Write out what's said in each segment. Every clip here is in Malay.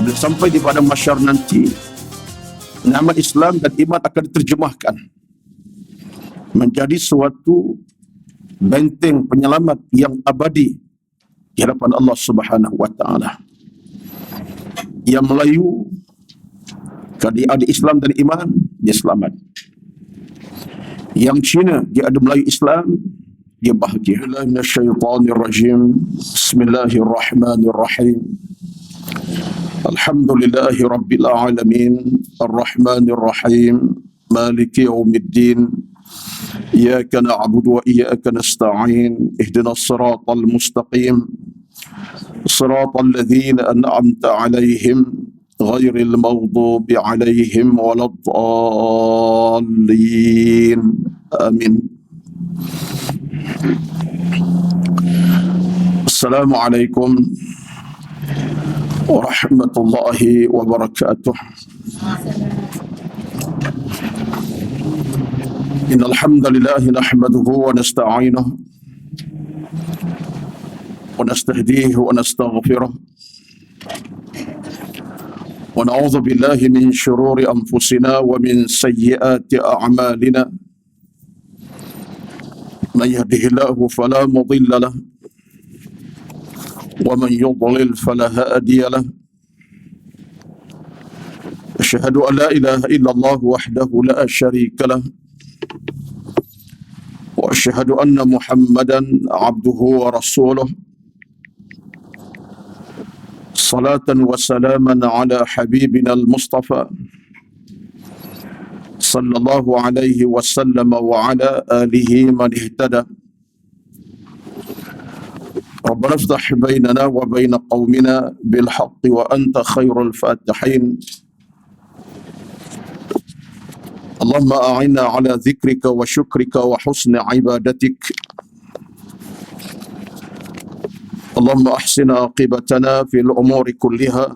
Bila sampai di pada masyar nanti, nikmat Islam dan iman akan diterjemahkan menjadi suatu benteng penyelamat yang abadi di hadapan Allah Subhanahu wa taala. Yang Melayu, kalau dia ada Islam dan iman, dia selamat. Yang Cina, dia ada Melayu Islam, dia bahagia. Bismillahirrahmanirrahim. Alhamdulillahi Rabbil Alamin, Ar-Rahmanir Rahim, Maliki Yawmiddin, Iyyaka na'budu wa iyyaka nasta'in, Ihdinas siratal mustaqim, Siratal ladzina an'amta 'alaihim, Ghairil maghdubi 'alaihim waladdallin. Amin. Assalamualaikum warahmatullahi wabarakatuh. Innal hamdalillah nahmaduhu wa nasta'inuhu wa nastahdihi wa nastaghfiruh wa na'udzu billahi min shururi anfusina wa min sayyiati a'malina. Man yahdihillahu fala mudilla lahu ومن يضلل فلا هادي له. أشهد أن لا إله إلا الله وحده لا شريك له وأشهد أن محمدا عبده ورسوله صلاة وسلاما على حبيبنا المصطفى صلى الله عليه وسلم وعلى آله من اهتدى. ربنا افتح بيننا وبين قومنا بالحق وأنت خير الفاتحين. اللهم أعنا على ذكرك وشكرك وحسن عبادتك. اللهم أحسن عاقبتنا في الأمور كلها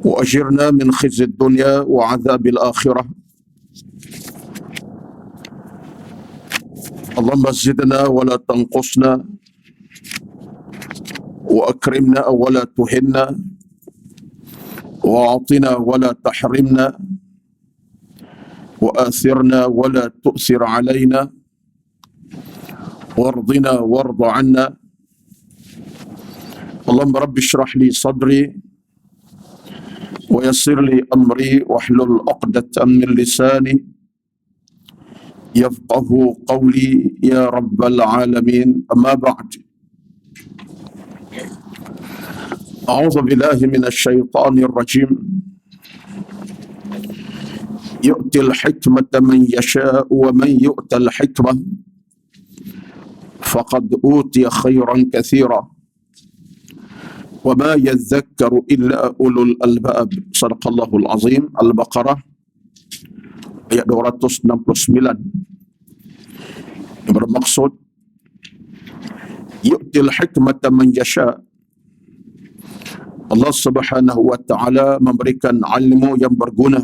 وأجرنا من خزي الدنيا وعذاب الآخرة. اللهم زدنا ولا تنقصنا وأكرمنا ولا تهنا وأعطنا ولا تحرمنا وآثرنا ولا تؤثر علينا وارضنا وارض عنا. اللهم رب اشرح لي صدري ويسر لي أمري واحلل عقدة من لساني يفقه قولي يا رب العالمين. أما بعد، أعوذ بالله من الشيطان الرجيم. يؤتي الحكمة من يشاء ومن يؤت الحكمة فقد أوتي خيرا كثيرا وما يذكر إلا أولو الألباب. صدق الله العظيم. Al-Baqarah ayat 269 yang bermaksud yu'til hikmata man yasha. Allah Subhanahu wa taala memberikan ilmu yang berguna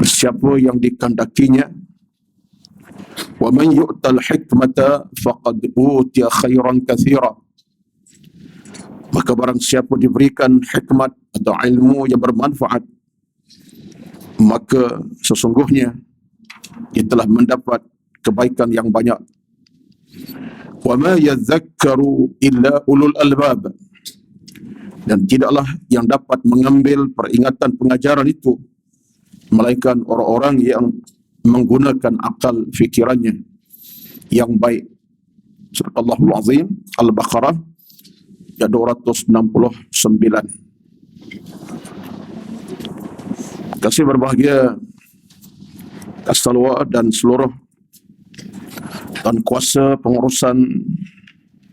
siapa yang dikehendakinya. Wa man yu'tal hikmata faqad utiya khairan katsira. Maka barang siapa diberikan hikmat atau ilmu yang bermanfaat, maka sesungguhnya dia telah mendapat kebaikan yang banyak. Wa ma yadhakkaru illa ulul albab. Dan tidaklah yang dapat mengambil peringatan pengajaran itu melainkan orang-orang yang menggunakan akal fikirannya yang baik. Surah Allahul Azim, Al-Baqarah ayat 269. Kasih berbahagia Kastalwa dan seluruh dan kuasa pengurusan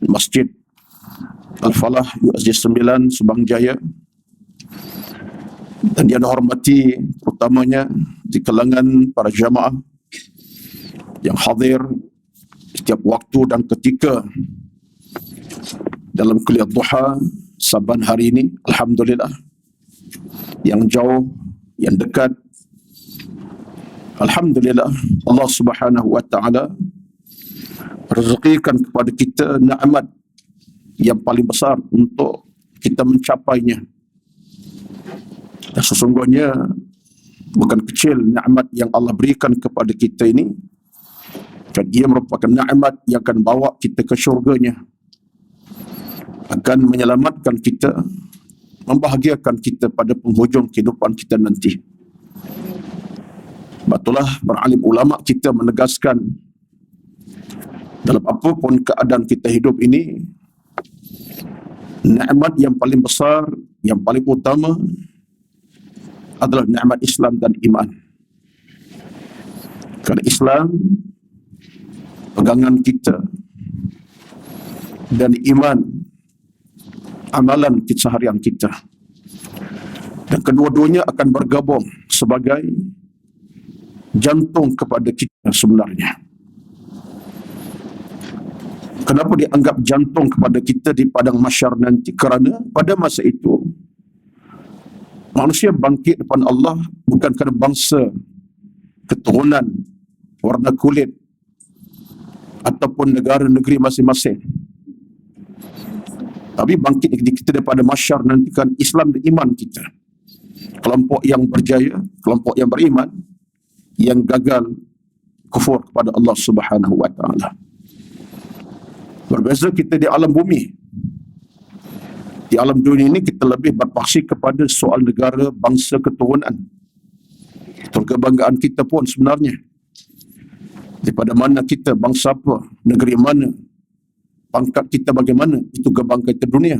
Masjid Al-Falah USJ 9 Subang Jaya, dan yang dihormati terutamanya di kalangan para jamaah yang hadir setiap waktu dan ketika dalam kuliah duha Saban hari ini. Alhamdulillah, yang jauh, yang dekat, alhamdulillah Allah Subhanahu wa taala rezekikan kepada kita nikmat yang paling besar untuk kita mencapainya. Dan sesungguhnya bukan kecil nikmat yang Allah berikan kepada kita ini, dan ia merupakan nikmat yang akan bawa kita ke syurganya, akan menyelamatkan kita, membahagiakan kita pada penghujung kehidupan kita nanti. Batulah beralim ulama kita menegaskan, dalam apapun keadaan kita hidup ini, nikmat yang paling besar, yang paling utama adalah nikmat Islam dan iman. Kerana Islam pegangan kita, dan iman amalan keseharian kita, dan kedua-duanya akan bergabung sebagai jantung kepada kita sebenarnya. Kenapa dianggap jantung kepada kita di padang mahsyar nanti? Kerana pada masa itu manusia bangkit depan Allah bukan kerana bangsa, keturunan, warna kulit ataupun negara negeri masing-masing, tapi bangkit kita daripada mahsyar nanti kan Islam dan iman kita. Kelompok yang berjaya, kelompok yang beriman, yang gagal kufur kepada Allah Subhanahu wa taala. Berbeza kita di alam bumi. Di alam dunia ini kita lebih berpaksi kepada soal negara, bangsa, keturunan. Itu kebanggaan kita pun sebenarnya. Daripada mana kita, bangsa apa, negeri mana, pangkat kita bagaimana, itu kebanggaan kita dunia.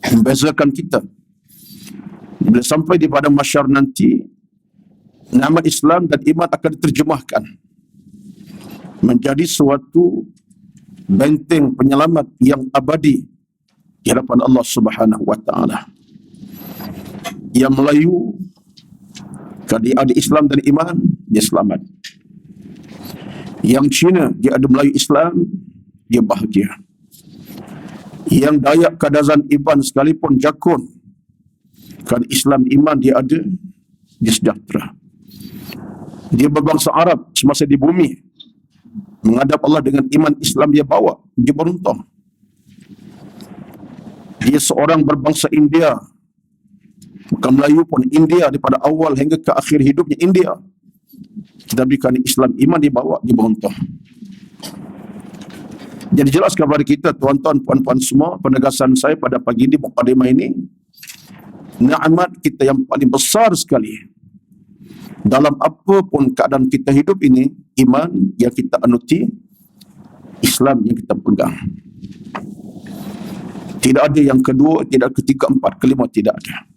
Membezakan kita. Bila sampai di pada mahsyar nanti, nikmat Islam dan iman akan diterjemahkan menjadi suatu benteng penyelamat yang abadi di hadapan Allah Subhanahu wa taala. Yang Melayu, kalau dia ada Islam dan iman, dia selamat. Yang Cina, dia ada Melayu Islam, dia bahagia. Yang Dayak, Kadazan, Iban sekalipun Jakun, kan Islam iman dia ada, dia sejahtera. Dia berbangsa Arab semasa di bumi, menghadap Allah dengan iman Islam dia bawa, dia beruntung. Dia seorang berbangsa India, bukan Melayu pun, India daripada awal hingga ke akhir hidupnya India, tapi kerana Islam iman dia bawa, dia beruntung. Jadi jelas kepada kita tuan-tuan, puan-puan semua, penegasan saya pada pagi ini, mukadimah ini, nikmat kita yang paling besar sekali dalam apapun keadaan kita hidup ini, iman yang kita anuti, Islam yang kita pegang. Tidak ada yang kedua, tidak ketiga, empat, kelima, tidak ada.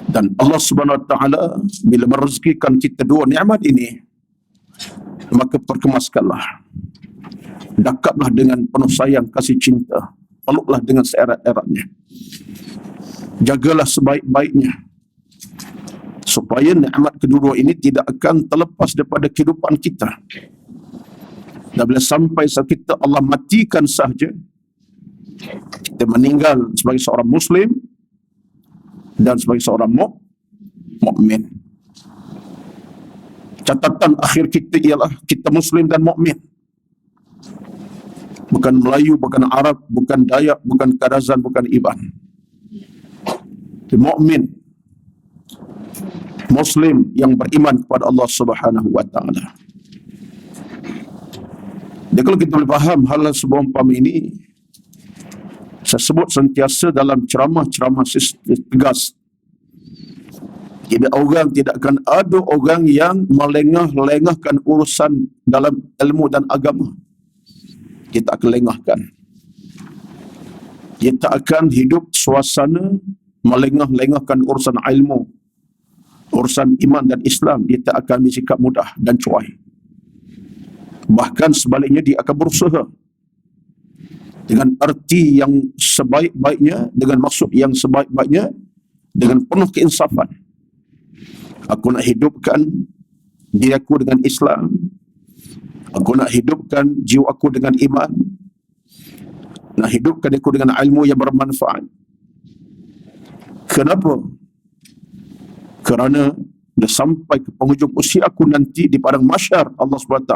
Dan Allah Subhanahu wa taala bila merezekikan kita dua nikmat ini, maka perkemaskanlah. Dekatlah dengan penuh sayang, kasih cinta. Peluklah dengan seerat-eratnya. Jagalah sebaik-baiknya, supaya nikmat kedua ini tidak akan terlepas daripada kehidupan kita. Dan bila sampai saat kita Allah matikan sahaja, kita meninggal sebagai seorang Muslim dan sebagai seorang mukmin. Catatan akhir kita ialah kita Muslim dan mukmin. Bukan Melayu, bukan Arab, bukan Dayak, bukan Kadazan, bukan Iban. Mukmin, Muslim yang beriman kepada Allah Subhanahu wa taala. Jadi kalau kita boleh faham hal sebaumpama ini, saya sebut sentiasa dalam ceramah-ceramah tegas. Tidak akan ada orang yang melengah-lengahkan urusan dalam ilmu dan agama. Kita akan lengahkan. Kita akan hidup suasana melengah-lengahkan urusan ilmu, urusan iman dan Islam. Kita akan bersikap mudah dan cuai. Bahkan sebaliknya dia akan berusaha dengan arti yang sebaik-baiknya, dengan maksud yang sebaik-baiknya, dengan penuh keinsafan. Aku nak hidupkan diri aku dengan Islam. Aku nak hidupkan jiwa aku dengan iman. Nak hidupkan aku dengan ilmu yang bermanfaat. Kenapa? Kerana dah sampai ke penghujung usia aku nanti di padang mahsyar, Allah SWT,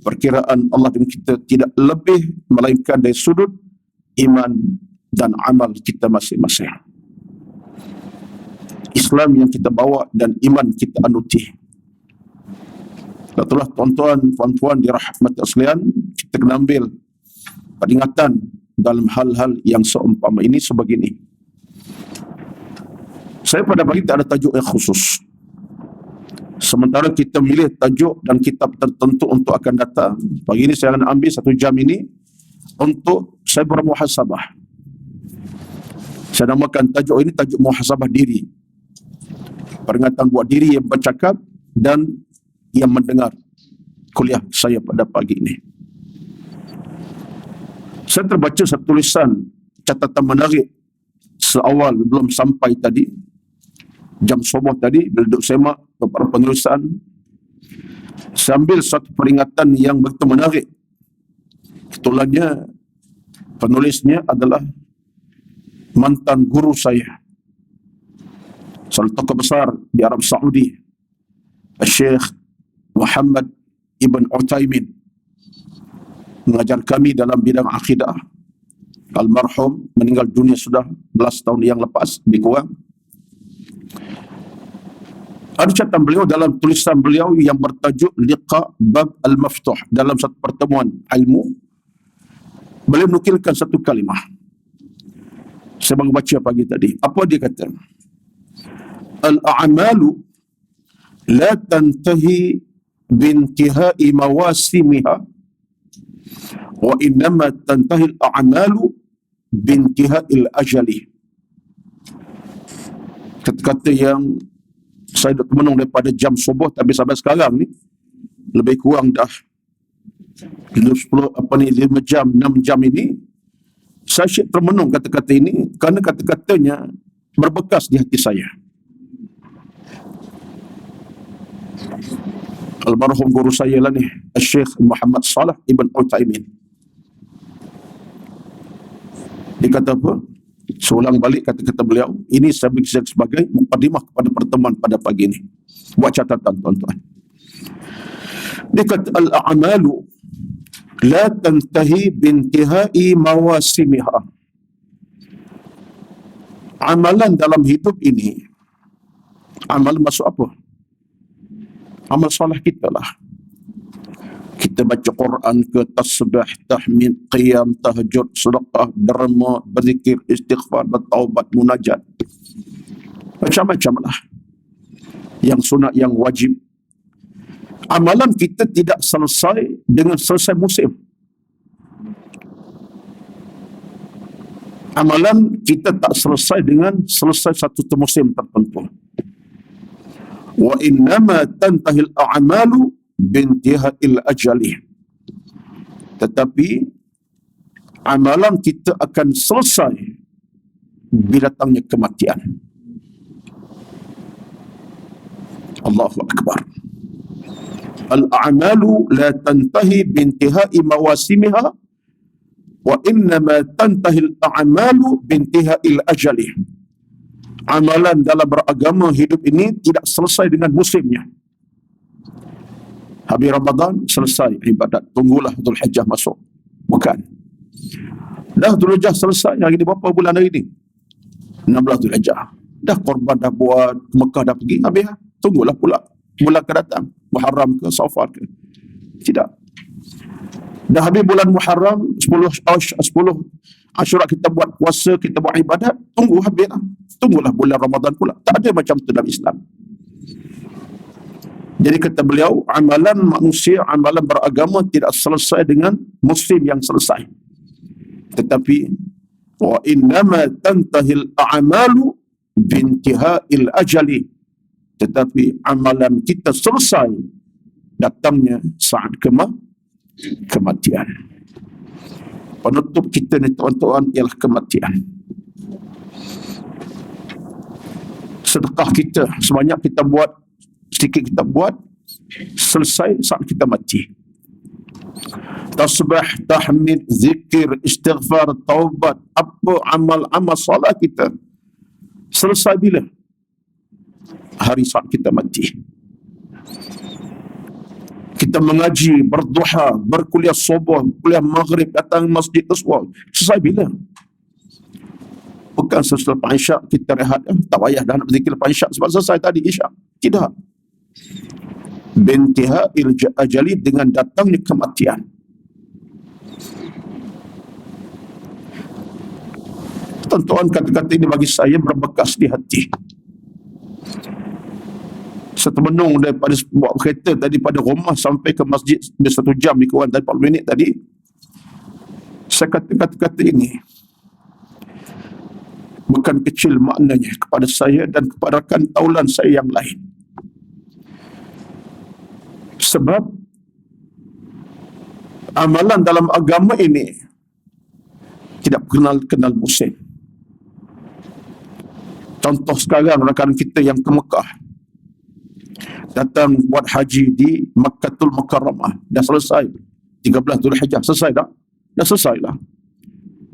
perkiraan Allah dengan kita tidak lebih melainkan dari sudut iman dan amal kita masing-masing. Islam yang kita bawa dan iman kita anuti. Itulah tuan-tuan, puan-puan dirahmati sekalian, kita kena ambil peringatan dalam hal-hal yang seumpama ini sebegini. Saya pada pagi tak ada tajuk yang khusus. Sementara kita milih tajuk dan kitab tertentu untuk akan datang, pagi ini saya akan ambil 1 jam ini untuk saya bermuhasabah. Saya namakan tajuk ini tajuk muhasabah diri. Peringatan buat diri yang bercakap dan yang mendengar kuliah saya pada pagi ini. Saya terbaca satu tulisan catatan menarik seawal belum sampai tadi, jam subuh tadi, bila duduk semak beberapa penulisan, saya ambil satu peringatan yang begitu menarik. Kebetulannya penulisnya adalah mantan guru saya, salah tokoh besar di Arab Saudi, Syekh Muhammad Ibn Uthaymin, mengajar kami dalam bidang akidah. Almarhum meninggal dunia sudah 11 tahun yang lepas, lebih kurang. Ada catatan beliau dalam tulisan beliau yang bertajuk Liqa Bab Al-Maftuh, dalam satu pertemuan ilmu. Beliau menukilkan satu kalimah. Saya baru baca pagi tadi. Apa dia kata? Al-a'malu la tantahi bintihai mawasimiha wa innama tantahi al-a'malu bintihai al-ajali. Kata-kata yang saya dah termenung daripada jam subuh tapi sampai sekarang ni lebih kurang dah 5 jam, 6 jam ini saya syik termenung kata-kata ini kerana kata-katanya berbekas di hati saya. Almarhum guru saya lah ni, Syekh Muhammad Salih Ibn Uthaymin. Dia kata apa? Seulang balik kata-kata beliau, ini saya bagi sebagai mukadimah kepada pertemuan pada pagi ini. Buat catatan tuan-tuan. Dia kata al-a'malu la tantahi bintihai mawasimiha. Amalan dalam hidup ini, amal masuk apa? Amal salah kita lah. Kita baca Quran ke, tasbih, tahmid, qiyam, tahajud, sedekah, derma, berzikir, istighfar, bertaubat, munajat. Macam-macam lah. Yang sunat, yang wajib. Amalan kita tidak selesai dengan selesai musim. Amalan kita tak selesai dengan selesai satu musim tertentu. Wa innama tantahil a'malu bintihil ajali. Tetapi amalan kita akan selesai bila datangnya kematian. Allahu Akbar. Al-a'malu la tantahi bintihai mawasimiha wa innama tantahil a'malu bintihil ajali. Amalan dalam beragama hidup ini tidak selesai dengan musimnya. Habis Ramadan, selesai ibadat. Tunggulah Dhul Hijjah masuk. Bukan. Dah Dhul Hijjah selesai. Hari ini berapa bulan hari ini? 16 Dhul Hijjah. Dah korban dah buat, Mekah dah pergi. Habis lah. Tunggulah pula bulan akan datang. Muharram ke, Safar ke. Tidak. Dah habis bulan Muharram, 10 Asyura kita buat puasa, kita buat ibadat. Tunggu habis lah. Tunggulah bulan Ramadan pula. Tak ada macam tu dalam Islam. Jadi kata beliau, amalan manusia, amalan beragama tidak selesai dengan musim yang selesai. Tetapi wa innama tantahil a'malu bintihil ajali. Tetapi amalan kita selesai datangnya saat kematian. Penutup kita ni tuan-tuan ialah kematian. Sedekah kita sebanyak kita buat, sedikit kita buat, selesai saat kita mati. Tasbih, tahmid, zikir, istighfar, taubat, apa amal-amal salat kita selesai bila? Hari saat kita mati. kita mengaji, berduha, berkuliah subuh, kuliah maghrib, datang masjid tersebut. Selesai bila? Bukan selepas isyak kita rehat, tak payah dah nak berzikir lepas isyak sebab selesai tadi isyak. Tidak. Bintiha'il ajali, dengan datangnya kematian. Tuan-tuan, kata-kata ini bagi saya berbekas di hati. Setermenung daripada bawa kereta tadi pada rumah sampai ke masjid 1 jam di kurang tadi 40 minit tadi, saya kata-kata ini bukan kecil maknanya kepada saya dan kepada rakan taulan saya yang lain. Sebab amalan dalam agama ini tidak kenal musim. Contoh sekarang rakan kita yang ke Mekah datang buat haji di Makkatul Mukarramah, dah selesai 13 Zulhijjah, selesai dah? Dah selesai lah.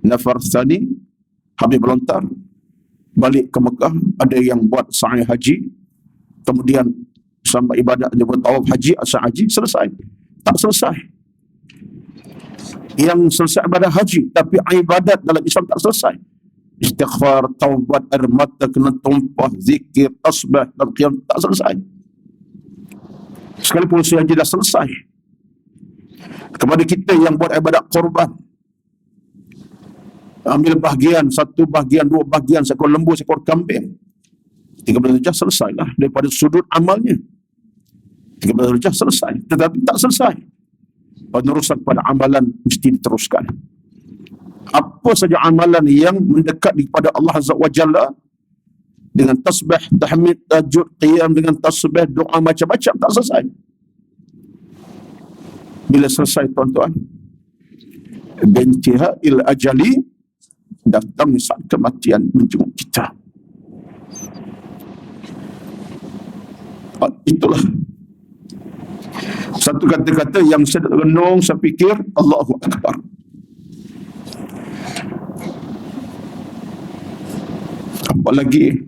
Nafar Tsani habis melontar balik ke Mekah, ada yang buat sa'i haji, kemudian sampai ibadat dia buat tawaf haji, sa'i haji, selesai. Tak selesai. Yang selesai ibadah haji, tapi ibadat dalam Islam tak selesai. Istighfar, taubat, air mata kena tumpah, zikir, tasbih dan qiyam, tak selesai. Sekalipun usia haji dah selesai. Kepada kita yang buat ibadat korban, ambil bahagian, 1 bahagian, 2 bahagian, seekor lembu, seekor kambing, 13 Zulhijjah selesailah daripada sudut amalnya. 13 Zulhijjah selesai, tetapi tak selesai. Penerusan pada amalan mesti diteruskan. Apa saja amalan yang mendekat kepada Allah Azza wa Jalla, dengan tasbih, tahmid, tajud, qiyam, dengan tasbih, doa macam-macam, tak selesai. Bila selesai, tuan-tuan, bintiha'il ajali, datang saat kematian menjemput kita. Itulah satu kata-kata yang saya renung, saya fikir, Allahu Akbar. Apalagi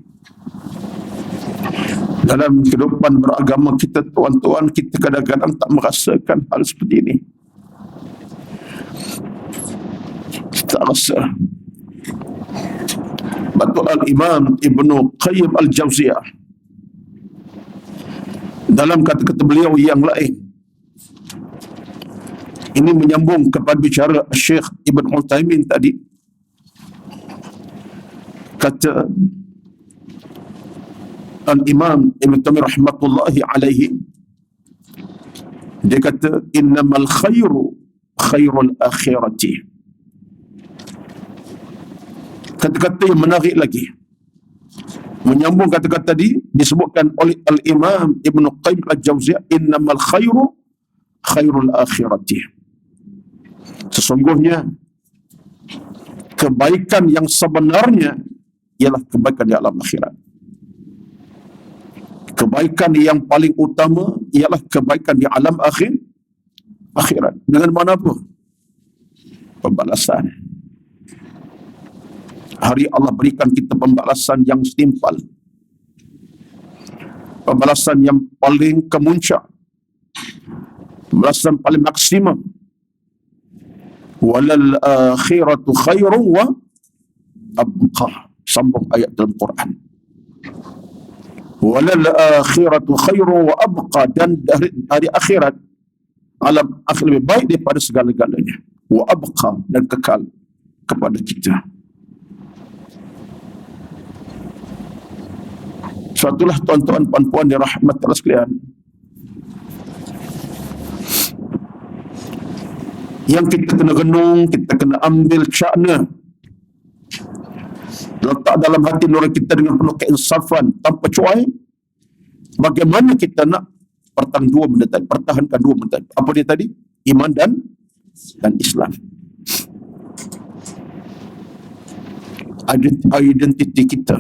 dalam kehidupan beragama kita, tuan-tuan, kita kadang-kadang tak merasakan hal seperti ini. Kita rasa. Betul Al-Imam Ibnu Qayyim Al-Jauziyah dalam kata-kata beliau yang lain, ini menyambung kepada bicara Syekh Ibn Uthaymin tadi. Kata Al-Imam Ibn Taimiyah rahmatullahi alaihi, dia kata innamal khairu khairul akhirati. Kata-kata yang menarik lagi, menyambung kata-kata tadi, disebutkan oleh Al-Imam Ibn Qayyim Al-Jauziyah, innamal khairu khairul akhirati. Sesungguhnya kebaikan yang sebenarnya ialah kebaikan di alam akhirat. Kebaikan yang paling utama ialah kebaikan di alam akhirat. Dengan mana apa? Pembalasan. Hari Allah berikan kita pembalasan yang setimpal. Pembalasan yang paling kemuncak. Pembalasan paling maksimum. Walal akhiratu khairun wa abqa. Sambung ayat dalam Quran. Walal akhiratu khairun wa abqa, dan dari hari akhirat, alam akhir lebih baik daripada segala-galanya. Wa abqa, dan kekal kepada kita. Suatulah tuan-tuan puan-puan dirahmati Allah sekalian, yang kita kena renung, kita kena ambil cakna, letak dalam hati nurani kita dengan penuh keinsafan, tanpa cuai. Bagaimana kita nak pertahankan 2 benda tadi? Apa dia tadi? Iman dan Islam. Identiti kita,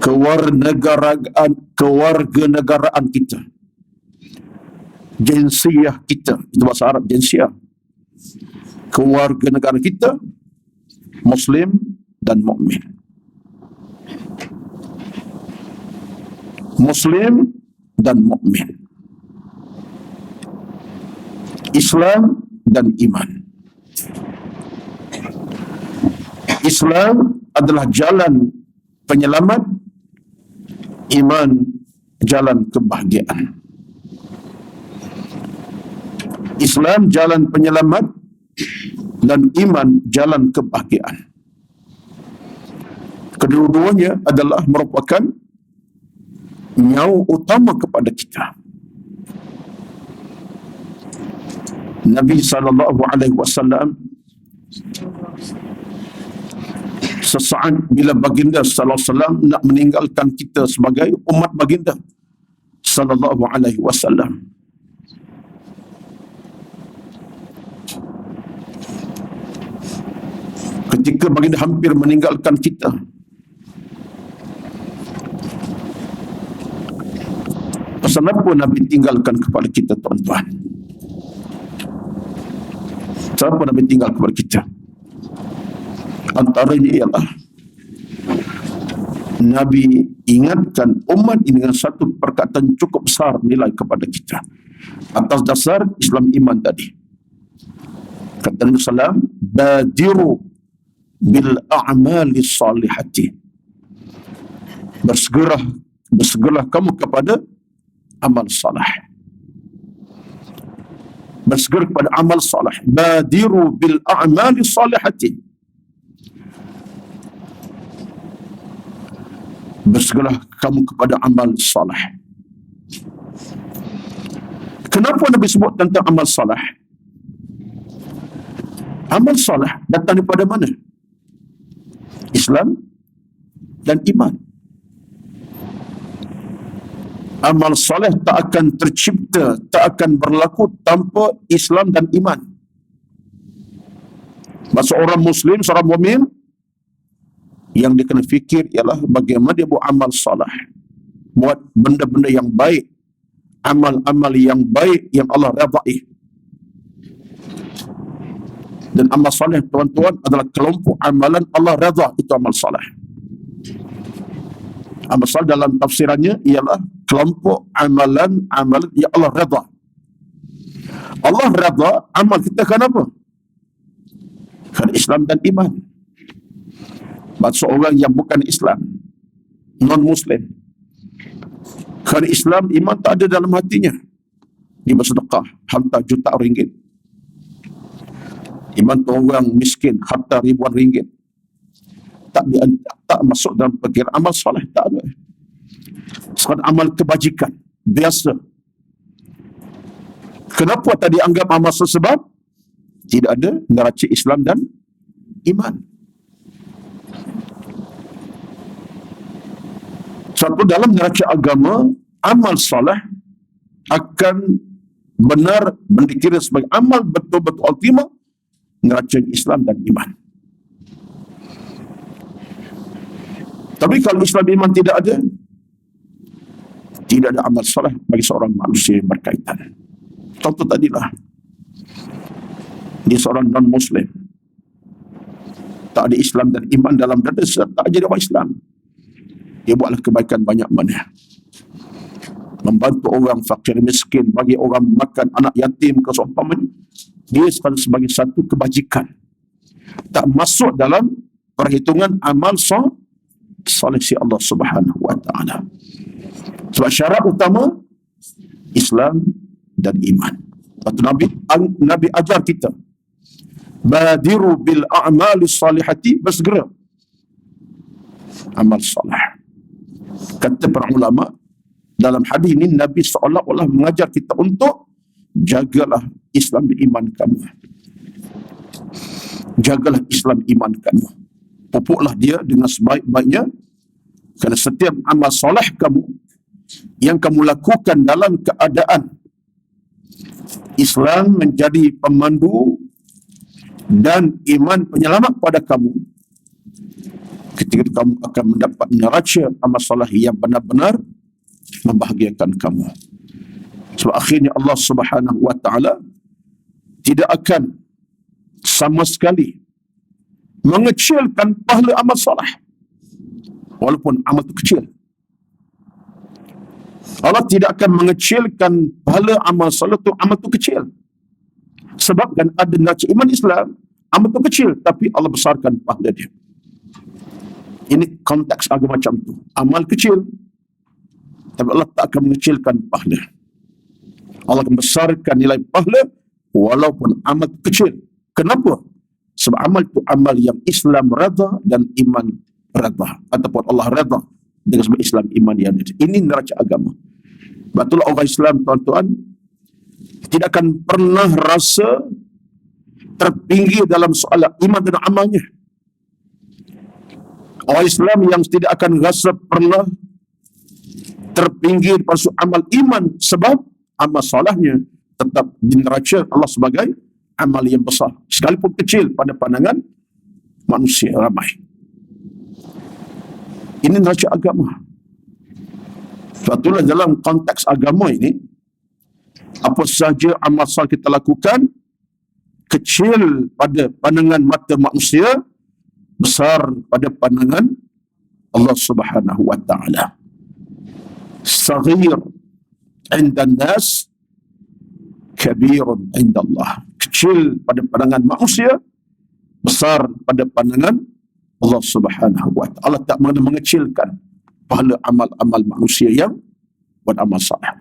kewarganegaraan kita, jinsiyah kita, itu bahasa Arab, jinsiyah, kewarganegaraan kita, Muslim dan mukmin. Muslim dan mukmin. Islam dan iman. Islam adalah jalan penyelamat, iman jalan kebahagiaan. Islam jalan penyelamat dan iman jalan kebahagiaan. Kedua-duanya adalah merupakan nyawa utama kepada kita. Nabi SAW sesaat bila baginda SAW nak meninggalkan kita sebagai umat baginda SAW, ketika baginda hampir meninggalkan kita, pesan apa Nabi tinggalkan kepada kita, tuan-tuan? Siapa Nabi tinggal kepada kita? Antaranya ialah Nabi ingatkan umat ini dengan satu perkataan cukup besar nilai kepada kita atas dasar Islam iman tadi. Kata Nabi SAW, badiru bil a'mali salihati. Bersegeralah kamu kepada amal salah. Bersegera kepada amal salah. Badiru bil a'mali salihati. Bersegeralah kamu kepada amal salah. Kenapa Nabi sebut tentang amal salah? Amal salah datang daripada mana? Islam dan iman. Amal soleh tak akan tercipta, tak akan berlaku tanpa Islam dan iman. Seorang Muslim, seorang mukmin, yang dia kena fikir ialah bagaimana dia buat amal salah, buat benda-benda yang baik, amal-amal yang baik yang Allah redai. Dan amal saleh, tuan-tuan, adalah kelompok amalan Allah redha. Itu amal saleh. Amal saleh dalam tafsirannya ialah kelompok amalan yang Allah redha. Allah redha amal kita kenapa? Kerana Islam dan iman. Seorang yang bukan Islam, non-Muslim, kerana Islam, iman tak ada dalam hatinya, dia bersedekah hantar juta ringgit. Iman orang miskin harta ribuan ringgit, tak masuk dalam perkiraan amal soleh. Tak ada. Sekadar amal kebajikan biasa. Kenapa tadi anggap amal sebab tidak ada neraca Islam dan iman? Satu, dalam neraca agama, amal soleh akan benar dikira sebagai amal betul-betul ultima neraca Islam dan iman. Tapi kalau Islam iman tidak ada amal soleh bagi seorang manusia yang berkaitan. Contoh tadilah, dia seorang non-Muslim, tak ada Islam dan iman dalam dada, tak jadi orang Islam. Dia buatlah kebaikan banyak mana, membantu orang fakir miskin, bagi orang makan, anak yatim ke seumpamanya, dia sebagai satu kebajikan, tak masuk dalam perhitungan amal soleh si Allah Subhanahu wa taala. Sebab syarat utama Islam dan iman. Nabi ajar kita, badiru bil a'mali salihati, bersegera amal soleh. Kata para ulama, dalam hadis ini Nabi seolah-olah mengajar kita untuk jagalah Islam dan iman kamu. Jagalah Islam iman kamu. Pupuklah dia dengan sebaik-baiknya, kerana setiap amal soleh kamu yang kamu lakukan dalam keadaan Islam menjadi pemandu dan iman penyelamat pada kamu, ketika itu kamu akan mendapat neraca amal soleh yang benar-benar membahagiakan kamu. Sebab akhirnya Allah Subhanahu wa taala tidak akan sama sekali mengecilkan pahala amal soleh, walaupun amal itu kecil. Allah tidak akan mengecilkan pahala amal soleh itu, amal itu kecil. Sebabkan ada neraca iman Islam, amal itu kecil, tapi Allah besarkan pahala dia. Ini konteks agama macam tu. Amal kecil, tapi Allah tak akan mengecilkan pahala. Allah akan besarkan nilai pahala walaupun amal kecil. Kenapa? Sebab amal itu amal yang Islam reda dan iman reda, ataupun Allah reda dengan sebab Islam iman yang ada. Ini neraca agama. Betul orang Islam, tuan-tuan, tidak akan pernah rasa tertinggi dalam soal iman dan amalnya. Orang Islam yang tidak akan rasa pernah terpinggir pada amal iman, sebab amal salahnya tetap dineraca Allah sebagai amal yang besar, sekalipun kecil pada pandangan manusia ramai. Ini neraca agama. Sebab dalam konteks agama ini, apa sahaja amal saleh kita lakukan, kecil pada pandangan mata manusia, besar pada pandangan Allah Subhanahu wa taala. Saghir 'inda an-nas, kabirun 'inda Allah. Kecil pada pandangan manusia, besar pada pandangan Allah Subhanahu wa taala. Allah tak mahu mengecilkan pahala amal-amal manusia yang buat amal saleh.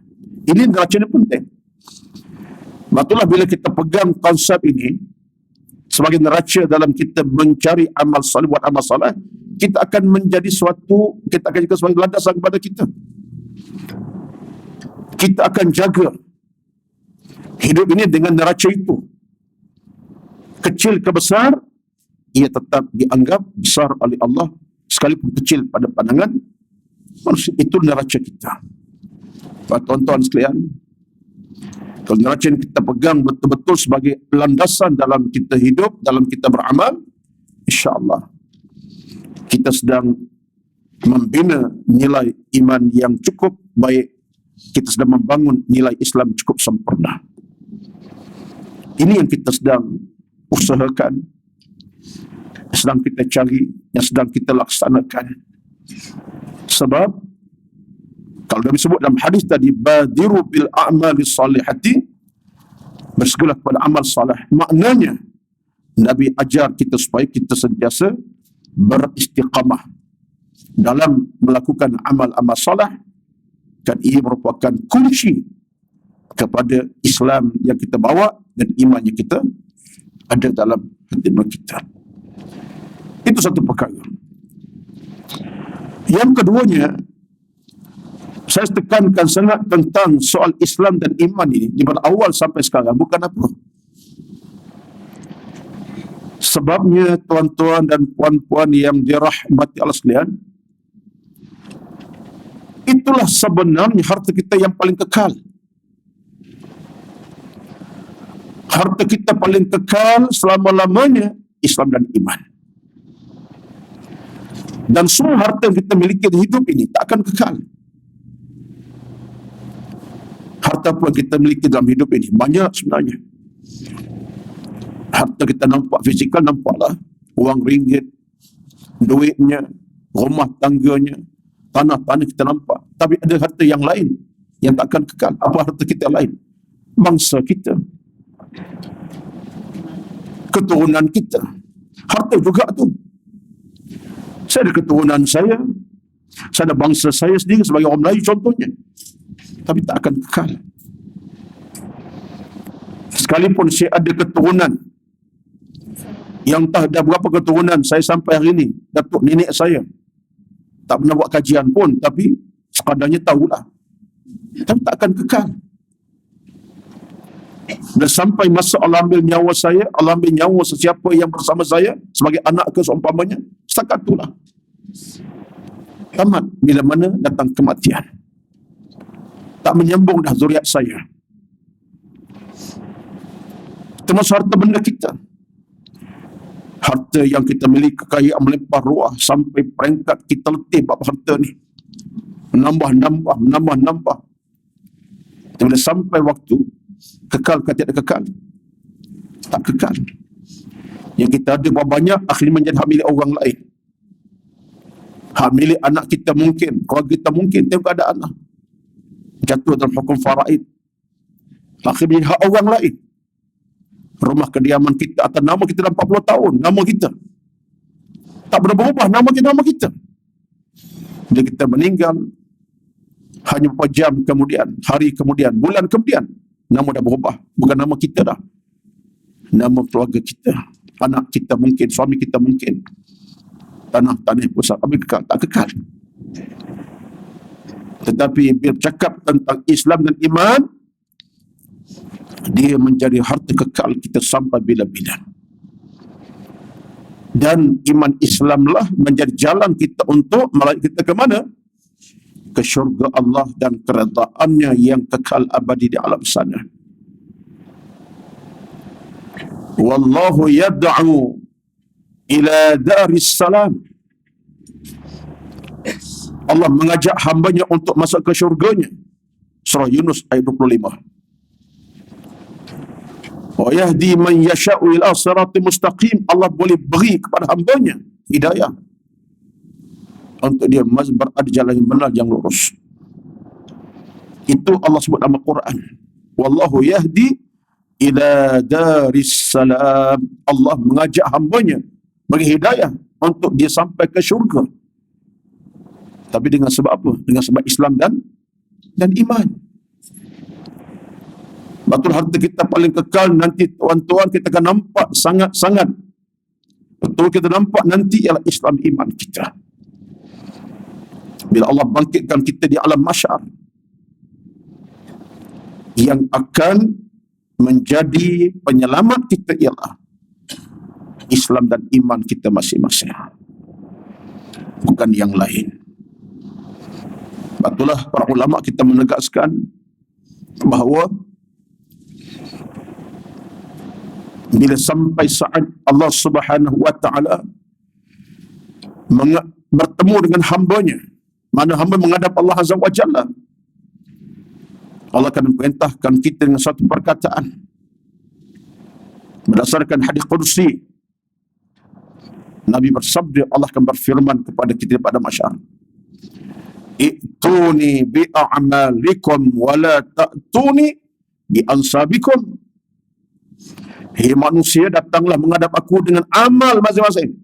Ini neraca ini penting. Betullah bila kita pegang konsep ini sebagai neraca dalam kita mencari amal saleh, buat amal saleh, kita akan menjadi suatu, kita akan jaga sebagai landasan kepada kita. Kita akan jaga hidup ini dengan neraca itu. Kecil ke besar, ia tetap dianggap besar oleh Allah, sekalipun kecil pada pandangan manusia. Itu neraca kita. Tuan-tuan sekalian, kalau neraca yang kita pegang betul-betul sebagai landasan dalam kita hidup, dalam kita beramal, insya-Allah kita sedang membina nilai iman yang cukup baik. Kita sedang membangun nilai Islam cukup sempurna. Ini yang kita sedang usahakan, sedang kita cari, yang sedang kita laksanakan. Sebab kalau Nabi sebut dalam hadis tadi, badiru bil a'mali salihati, bersegeralah kepada amal salih. Maknanya Nabi ajar kita supaya kita sentiasa beristiqamah dalam melakukan amal-amal salih, dan ia merupakan kunci kepada Islam yang kita bawa dan iman yang kita ada dalam hati kita. Itu satu perkara. Yang keduanya, saya tekankan sangat tentang soal Islam dan iman ini daripada awal sampai sekarang. Bukan apa. Sebabnya, tuan-tuan dan puan-puan yang dirahmati Allah sekalian, itulah sebenarnya harta kita yang paling kekal. Harta kita paling kekal selama-lamanya Islam dan iman. Dan semua harta yang kita miliki di hidup ini tak akan kekal. Harta apa yang kita miliki dalam hidup ini banyak sebenarnya. Harta kita nampak fizikal, nampaklah wang ringgit, duitnya, rumah tangganya, tanah-tanah kita nampak. Tapi ada harta yang lain yang tak akan kekal. Apa harta kita lain? Bangsa kita, keturunan kita. Harta juga tu. Saya ada keturunan saya ada bangsa saya sendiri sebagai orang Melayu contohnya. Tapi tak akan kekal. Sekalipun saya ada keturunan yang tak ada berapa keturunan saya sampai hari ini, datuk nenek saya tak pernah buat kajian pun, tapi sekadarnya tahulah. Tapi tak akan kekal. Dan sampai masa Allah ambil nyawa saya, Allah ambil nyawa sesiapa yang bersama saya sebagai anak ke seumpamanya, setakat itulah. Tamat bila mana datang kematian. Tak menyambung dah zuriat saya. Termasuk harta benda kita. Harta yang kita miliki, kekayaan melimpah ruah sampai peringkat kita letih bab harta ni. Menambah. Bila sampai waktu, kekal ke tidak kekal? Tak kekal. Yang kita ada berapa banyak, akhirnya menjadi hak milik orang lain. Hak milik anak kita mungkin, keluarga kita mungkin, tengok keadaan lah. Jatuh dalam hukum faraid. Akhirnya hak orang lain. Rumah kediaman kita atas nama kita dah 40 tahun, nama kita. Tak pernah berubah nama kita. Bila kita meninggal, hanya beberapa jam kemudian, hari kemudian, bulan kemudian, nama dah berubah. Bukan nama kita dah. Nama keluarga kita, anak kita mungkin, suami kita mungkin, tanah pusat, tapi kekal, tak kekal. Tetapi bila cakap tentang Islam dan iman, dia menjadi harta kekal kita sampai bila-bila. Dan iman Islamlah menjadi jalan kita untuk melawat kita ke mana? Ke syurga Allah dan keredaannya yang kekal abadi di alam sana. Wallahu yad'u ila daris salam. Allah mengajak hambanya untuk masuk ke syurganya. Surah Yunus ayat 25. Wa yahdi man yasha'u ila siratal mustaqim. Allah boleh beri kepada hambanya hidayah untuk dia berada jalan yang benar, yang lurus. Itu Allah sebut dalam Quran. Wallahu yahdi ila daris salam. Allah mengajak hambanya, bagi hidayah untuk dia sampai ke syurga. Tapi dengan sebab apa? Dengan sebab Islam dan iman. Betul, harta kita paling kekal nanti tuan-tuan kita akan nampak sangat-sangat. Betul kita nampak nanti ialah Islam iman kita. Bila Allah bangkitkan kita di alam mahsyar, yang akan menjadi penyelamat kita ialah Islam dan iman kita masing-masing, bukan yang lain. Betullah para ulama kita menegaskan bahawa bila sampai saat Allah Subhanahu wa taala bertemu dengan hambanya, mana hamba menghadap Allah Azza wa Jalla, Allah akan memerintahkan kita dengan satu perkataan berdasarkan hadis qudsi. Nabi bersabda, Allah akan berfirman kepada kita pada mahsyar, "I'tuni bi a'malikum wa la ta'tuni bi ansabikum." Hei manusia, datanglah menghadap aku dengan amal masing-masing.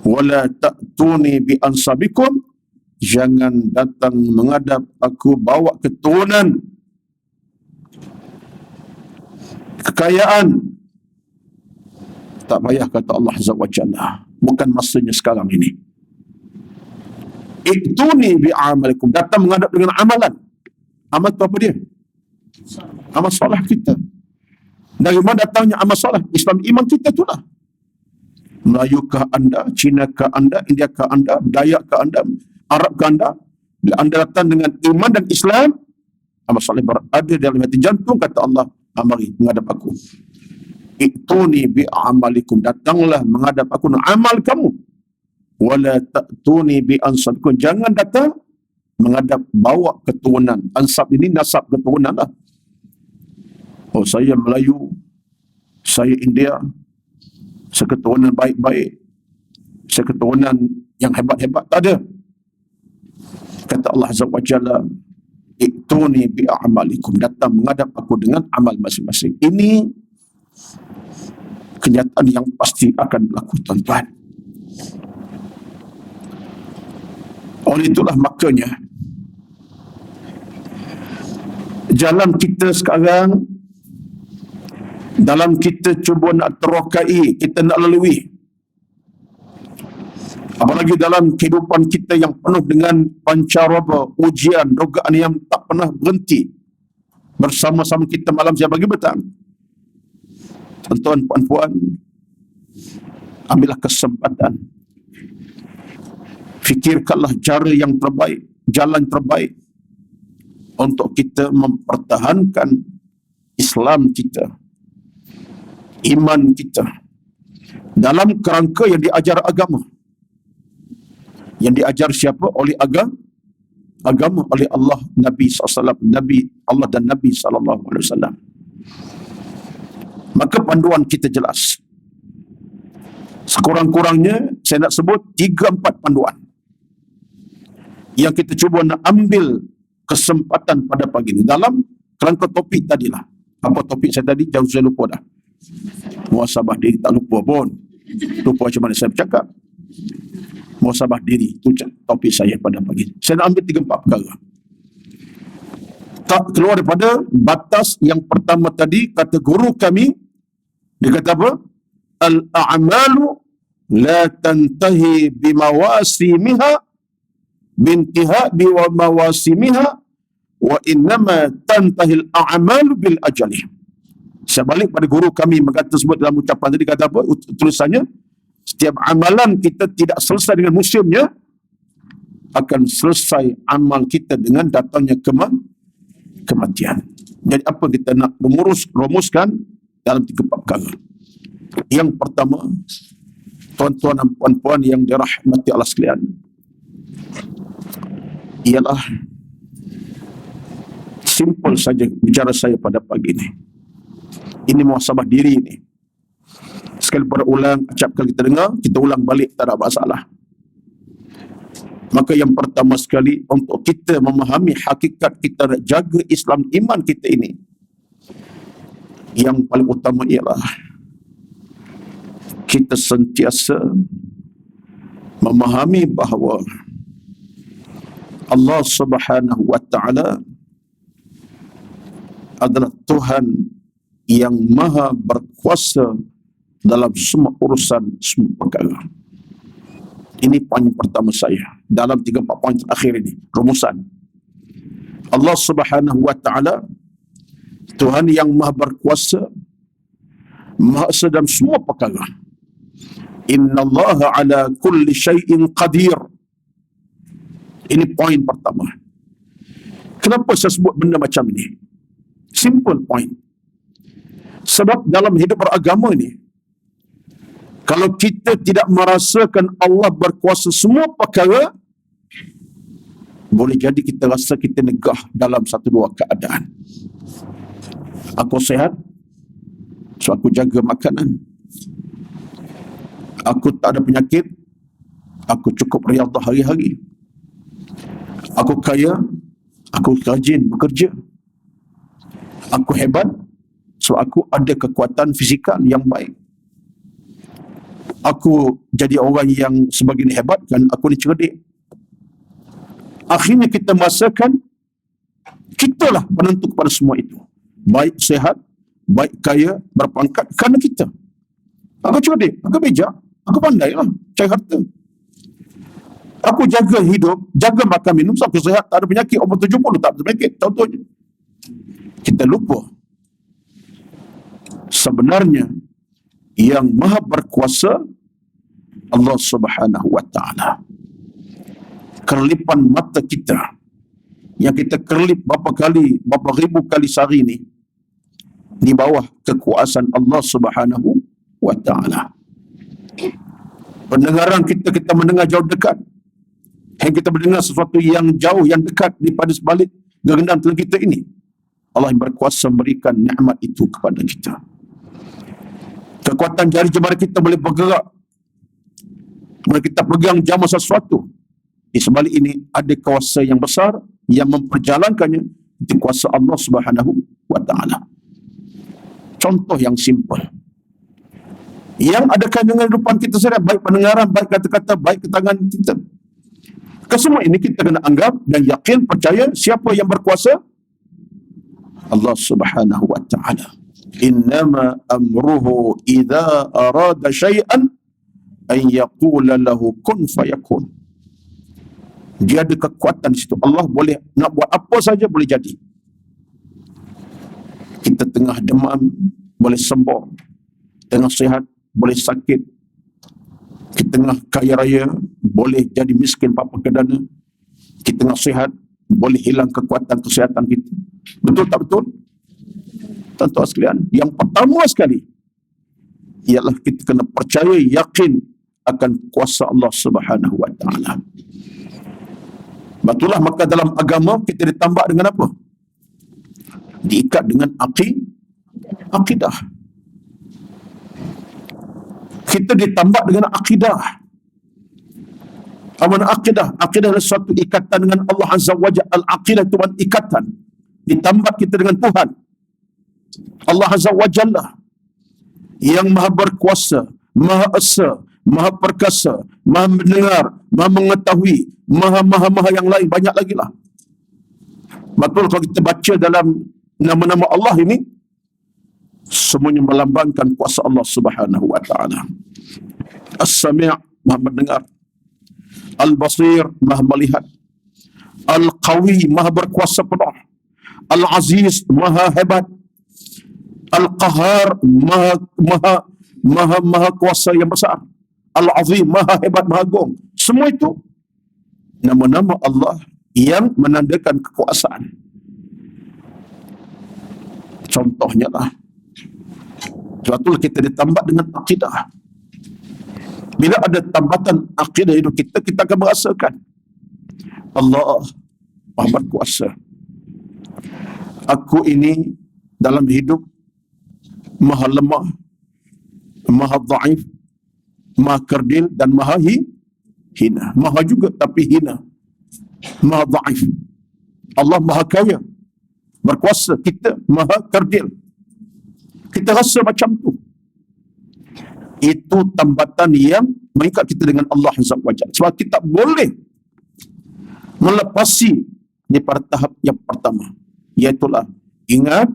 Wa la ta'tuni bi ansabikum. Jangan datang menghadap aku bawa keturunan, kekayaan. Tak payah, kata Allah Azza wa Jalla. Bukan masanya sekarang ini. I'tuni bi amalikum. Datang menghadap dengan amalan. Amal itu apa dia? Amal salah kita. Dari mana datangnya amal salah? Islam iman kita itulah. Melayukah anda, Cinakah anda, Indiakah anda, Dayakah anda, Arabkah anda? Bila anda datang dengan iman dan Islam, amal saleh berada dalam hati jantung, kata Allah, mari menghadap aku. I'tuni bi amalikum. Datanglah menghadap aku dengan amal kamu. Wala ta'tuni bi ansabikum. Jangan datang menghadap bawa keturunan. Ansab ini nasab keturunan lah. Oh, saya Melayu, saya India, saya keturunan baik-baik, saya keturunan yang hebat-hebat. Tak ada. Kata Allah Azza wa Jalla, "I'tuni bi a'malikum." Datang menghadap aku dengan amal masing-masing. Ini kenyataan yang pasti akan berlaku, tuan-tuan. Oleh itulah makanya jalan kita sekarang, dalam kita cuba nak terokai, kita nak lalui, apalagi dalam kehidupan kita yang penuh dengan pancaroba, ujian, rogaan yang tak pernah berhenti bersama-sama kita malam siang pagi petang. Tuan-tuan, puan-puan, ambillah kesempatan, fikirkanlah cara yang terbaik, jalan terbaik untuk kita mempertahankan Islam kita, iman kita, dalam kerangka yang diajar agama. Yang diajar siapa? Oleh agama oleh Allah, Nabi SAW, Nabi Allah dan Nabi SAW. Maka panduan kita jelas. Sekurang-kurangnya saya nak sebut 3-4 panduan yang kita cuba nak ambil kesempatan pada pagi ini dalam kerangka topik tadilah. Apa topik saya tadi? Jauh saya lupa dah. Muhasabah diri, tak lupa pun. Lupa macam mana saya bercakap. Muhasabah diri, itu topik saya pada pagi. Saya nak ambil 3-4 perkara. Tak keluar daripada batas yang pertama tadi, kata guru kami, dia kata apa? Al-a'malu la tantahi bimawasimiha bintiha biwa mawasimiha wa innama tantahil a'malu bil ajali. Saya balik pada guru kami mengata sebut dalam ucapan tadi, kata apa? Tulisannya, setiap amalan kita tidak selesai dengan musimnya, akan selesai amal kita dengan datangnya kematian. Jadi apa kita nak rumuskan dalam 3 perkara. Yang pertama, tuan-tuan dan puan-puan yang dirahmati Allah sekalian, ialah simple saja bicara saya pada pagi ini. Ini muhasabah diri ini. Sekali pada ulang, acap kali kita dengar, kita ulang balik, tak ada masalah. Maka yang pertama sekali, untuk kita memahami hakikat kita nak jaga Islam iman kita ini, yang paling utama ialah kita sentiasa memahami bahawa Allah Subhanahu wa ta'ala adalah Tuhan yang maha berkuasa dalam semua urusan, semua perkara. Ini poin pertama saya dalam 3-4 poin terakhir ini, rumusan. Allah Subhanahu wa ta'ala Tuhan yang maha berkuasa, maha esa dalam semua perkara. Innallaha ala kulli syai'in qadir. Ini poin pertama. Kenapa saya sebut benda macam ini? Simple point. Sebab dalam hidup beragama ini, kalau kita tidak merasakan Allah berkuasa semua perkara, boleh jadi kita rasa kita negah dalam 1-2 keadaan. Aku sihat, so aku jaga makanan. Aku tak ada penyakit, aku cukup riadah hari-hari. Aku kaya, aku rajin bekerja. Aku hebat, so aku ada kekuatan fizikal yang baik. Aku jadi orang yang sebagainya hebat kan, aku ni cerdik. Akhirnya kita merasakan kitalah penentu kepada semua itu. Baik sehat, baik kaya, berpangkat, kerana kita. Aku cerdik, aku bijak, aku pandai lah cari harta. Aku jaga hidup, jaga makan minum, so aku sehat, tak ada penyakit. Umur 70 tak ada penyakit, tahu-tahu. Kita lupa sebenarnya yang maha berkuasa Allah Subhanahu wa ta'ala. Kerlipan mata kita yang kita kerlip berapa ribu kali sehari ni, di bawah kekuasaan Allah Subhanahu wa ta'ala. Pendengaran kita mendengar jauh dekat. Yang kita mendengar sesuatu yang jauh, yang dekat daripada sebalik genggam telinga kita ini. Allah yang berkuasa memberikan nikmat itu kepada kita. Kekuatan jari jemari kita boleh bergerak. Bila kita pegang jama sesuatu, di sebalik ini ada kuasa yang besar yang memperjalankannya, itu kuasa Allah Subhanahu wa ta'ala. Contoh yang simple, yang ada kandungan kehidupan kita sendiri, baik pendengaran, baik kata-kata, baik ketangan kita. Kesemua ini kita kena anggap dan yakin, percaya siapa yang berkuasa? Allah Subhanahu wa ta'ala. Innama amruhu idza arada syai'an an yaqula lahu kun fayakun. Dia ada kekuatan di situ. Allah boleh nak buat apa saja boleh jadi. Kita tengah demam boleh sembuh, tengah sihat boleh sakit, kita tengah kaya raya boleh jadi miskin papa kedana, kita tengah sihat boleh hilang kekuatan kesihatan kita. Betul tak betul? Tuan-tuan sekalian, yang pertama sekali ialah kita kena percaya, yakin akan kuasa Allah Subhanahu wa ta'ala. Betullah, maka dalam agama kita ditambah dengan apa? Diikat dengan akidah. Kita ditambah dengan akidah. Apa akidah? Akidah adalah suatu ikatan dengan Allah Azza wa Jalla. Al-aqidah itu ikatan. Ditambah kita dengan Tuhan. Allah Azza wa Jalla yang maha berkuasa, maha esa, maha perkasa, maha mendengar, maha mengetahui, maha yang lain, banyak lagi lah. Betul kalau kita baca dalam nama-nama Allah ini, semuanya melambangkan kuasa Allah Subhanahu wa taala. As-Sami', maha mendengar. Al-Basir, maha melihat. Al-Qawi, maha berkuasa penuh. Al-Aziz, maha hebat. Al-Qahar, maha kuasa yang besar. Al-Azim, maha hebat, maha agung. Semua itu nama-nama Allah yang menandakan kekuasaan. Contohnya lah, suatu kita ditambah dengan akidah. Bila ada tambatan akidah hidup kita, kita akan merasakan Allah maha berkuasa. Aku ini dalam hidup maha lemah, maha dhaif, maha kerdil dan maha hina. Maha juga tapi hina. Maha dhaif. Allah maha kaya, berkuasa, kita maha kerdil. Kita rasa macam tu. Itu tambatan yang mengikat kita dengan Allah Azza wa Jalla. Sebab kita boleh melepasi di pada tahap yang pertama, iaitulah ingat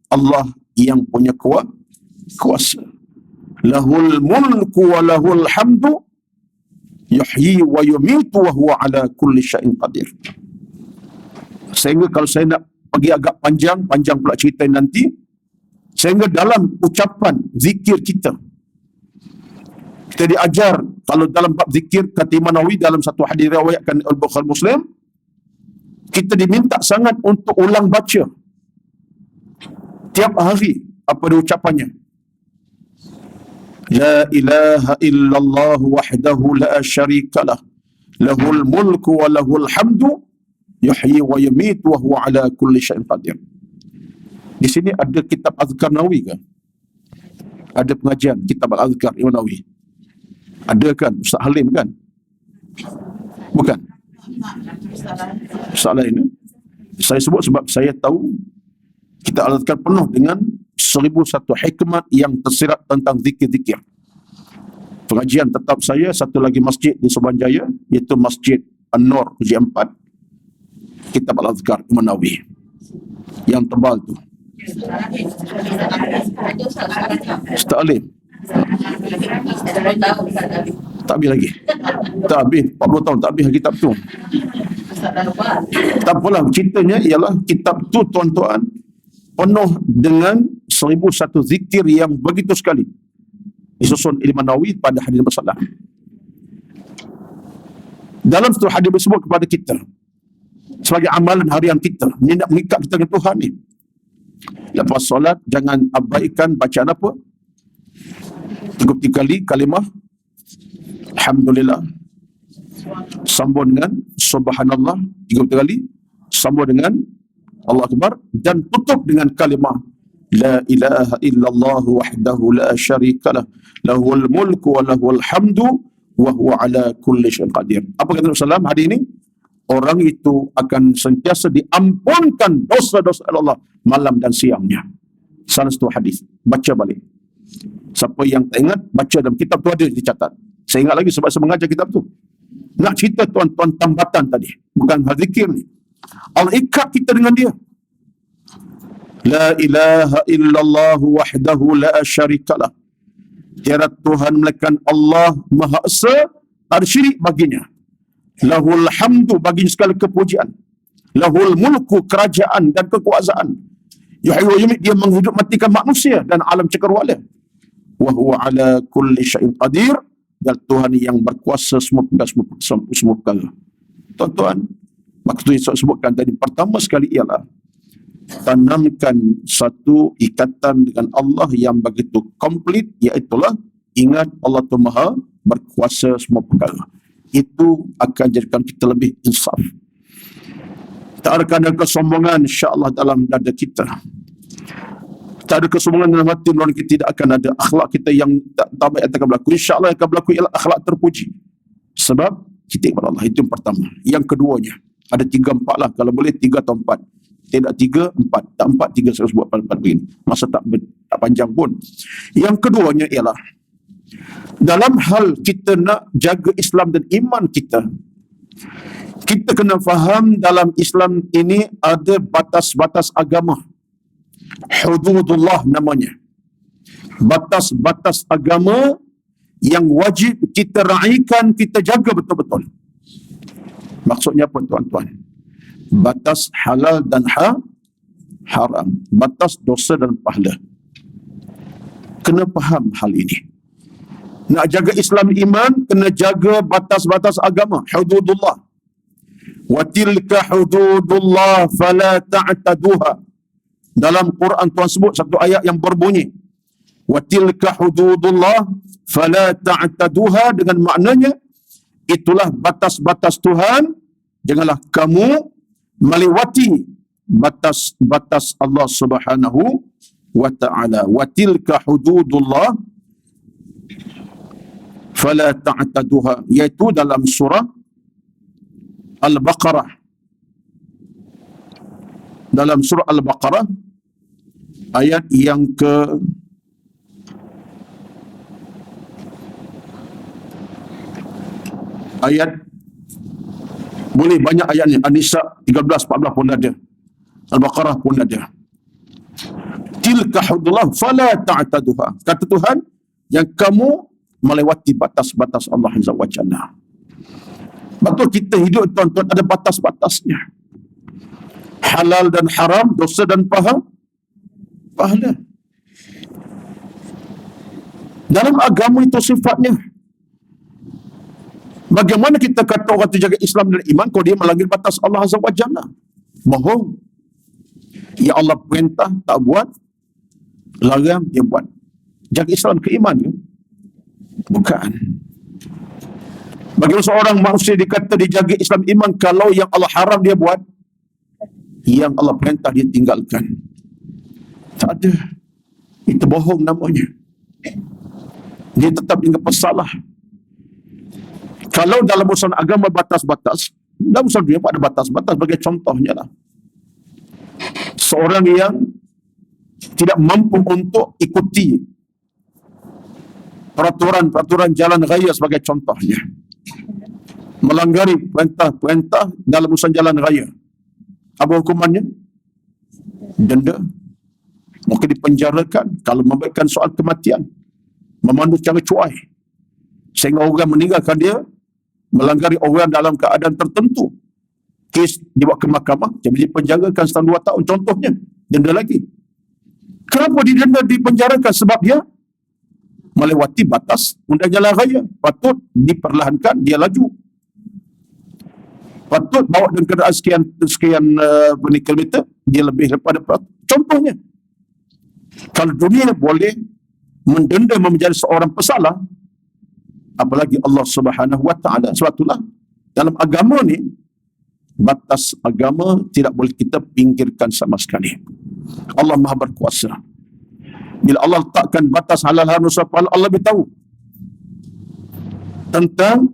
Allah yang punya kuasa. Lahul mulku wa lahul hamdu yuhyi wa yumitu wa huwa ala kulli syai'in qadir. Sehingga kalau saya nak pergi agak panjang pula cerita nanti, sehingga dalam ucapan zikir kita diajar, kalau dalam bab zikir kata Imam Nawawi dalam satu hadis riwayatkan Al-Bukhari Muslim, kita diminta sangat untuk ulang baca tiap hari apa dia ucapannya. La ilaha illallah wahdahu la syarikalah, lahul mulku wa lahul hamdu yuhyi wa yumitu wa huwa ala kulli syai'in qadir. Di sini ada kitab Azkar Nawawi kan? Ada pengajian kitab Al-Azkar Imam Nawawi. Ada kan Ustaz Halim kan? Bukan? Ustaz lain. Saya sebut sebab saya tahu kita Al-Azkar penuh dengan 1001 hikmat yang tersirat tentang zikir-zikir. Pengajian tetap saya satu lagi masjid di Subanjaya, iaitu Masjid An-Nur Uji 4, kitab Al-Azkar Imam Nawawi yang tebal tu. Ustaz Alim tak habis lagi. Tak habis 40 tahun tak habis kitab tu. Tak apalah, ceritanya ialah kitab tu tuan-tuan penuh dengan 1001 zikir yang begitu sekali disusun Imam Nawawi pada hadis bersalah. Dalam satu hadis disebut kepada kita sebagai amalan harian kita, ni nak mengikat kita dengan Tuhan ni. Lepas solat jangan abaikan bacaan apa? 33 kali kalimah alhamdulillah, sambung dengan subhanallah 33 kali, sambung dengan Allah Akbar, dan tutup dengan kalimah la ilaha illallah wahdahu la syarikalah, lahul mulku wa lahul hamdu wa huwa ala kulli syai'in qadir. Apa kata Rasulullah hari ini? Orang itu akan sentiasa diampunkan dosa-dosa Allah malam dan siangnya. Salah satu hadis. Baca balik. Siapa yang tak ingat, baca dalam kitab tu ada dicatat. Saya ingat lagi sebab saya mengajar kitab tu. Nak cerita tuan-tuan tambatan tadi. Bukan zikir ni. Allah ikat kita dengan dia. La ilaha illallah wahdahu la syarikalah. Tiada Tuhan melainkan Allah Maha Esa, tak ada syirik baginya. Lahul hamdu, baginya segala kepujian. Lahul mulku, kerajaan dan kekuasaan. Yuhyi wa yumiit, dia menghidup matikan manusia dan alam cakrawala. Wa huwa ala kulli syai'in qadir, dan Tuhan yang berkuasa semua perkara. Tuan-tuan, maksud yang saya sebutkan tadi pertama sekali ialah tanamkan satu ikatan dengan Allah yang begitu komplit, iaitulah ingat Allah tu Maha berkuasa semua perkara. Itu akan jadikan kita lebih insaf. Tak ada kesombongan insya-Allah dalam dada kita. Tak ada kesombongan dalam hati nurani kita, tidak akan ada akhlak kita yang tak baik akan berlaku. Insya-Allah yang akan berlaku ialah akhlak terpuji. Sebab kita kepada Allah, itu yang pertama. Yang keduanya, ada 3-4 lah, kalau boleh 3 atau 4. Tidak 3, 4. Tak 4, 3, saya buat 4 begini. Masa tak panjang pun. Yang keduanya ialah, dalam hal kita nak jaga Islam dan iman kita, kita kena faham dalam Islam ini ada batas-batas agama. Hududullah namanya. Batas-batas agama yang wajib kita raikan, kita jaga betul-betul. Maksudnya apa tuan-tuan? Batas halal dan haram. Batas dosa dan pahala. Kena faham hal ini. Nak jaga Islam iman, kena jaga batas-batas agama. Hududullah. Wa tilka hududullah fala ta'taduha. Dalam Quran Tuhan sebut satu ayat yang berbunyi, wa tilka hududullah fala ta'taduha, dengan maknanya itulah batas-batas Tuhan, janganlah kamu melewati batas-batas Allah Subhanahu wa ta'ala. Wa tilka hududullah fala ta'taduha, iaitu dalam surah Al-Baqarah. Dalam surah Al-Baqarah ayat yang boleh banyak ayat ni. An-Nisa 13, 14 pun ada. Al-Baqarah pun ada. Tilka hududullah fala ta'taduha. Kata Tuhan, yang kamu melewati batas-batas Allah Azza wa Jalla. Betul, kita hidup tuan-tuan ada batas-batasnya. Halal dan haram, dosa dan pahala. Dalam agama itu sifatnya. Bagaimana kita kata orang tu jaga Islam dan iman kalau dia melanggar batas Allah Azza wa Jalla? Bohong. Ya Allah perintah tak buat, larang dia buat. Jaga Islam ke iman ke? Bukan. Bagaimana seorang manusia dikata dia jaga Islam iman kalau yang Allah haram dia buat, yang Allah perintah dia tinggalkan? Tak ada. Itu bohong namanya. Dia tetap dengan pesalah. Kalau dalam urusan agama batas-batas, dalam urusan dunia pun ada batas-batas. Sebagai contohnya lah, seorang yang tidak mampu untuk ikuti peraturan jalan raya sebagai contohnya, melanggari perintah-perintah dalam urusan jalan raya, apa hukumannya? Denda. Mungkin dipenjarakan. Kalau memberikan soal kematian, memandu secara cuai sehingga orang meninggalkan dia, melanggar orang dalam keadaan tertentu, kes dibawa ke mahkamah, jadi dipenjarakan setahun 2 tahun contohnya, denda lagi. Kenapa didenda, dipenjarakan? Sebab dia melewati batas undang jalan raya. Patut diperlahankan, dia laju. Patut bawa dengan kenderaan sekian kilometer, dia lebih daripada contohnya. Kalau dunia boleh mendenda menjadi seorang pesalah, apalagi Allah Subhanahu wa ta'ala. Sebab itulah dalam agama ni, batas agama tidak boleh kita pinggirkan sama sekali. Allah Maha berkuasa. Bila Allah letakkan batas halal haram dosa pahala, Allah beritahu tentang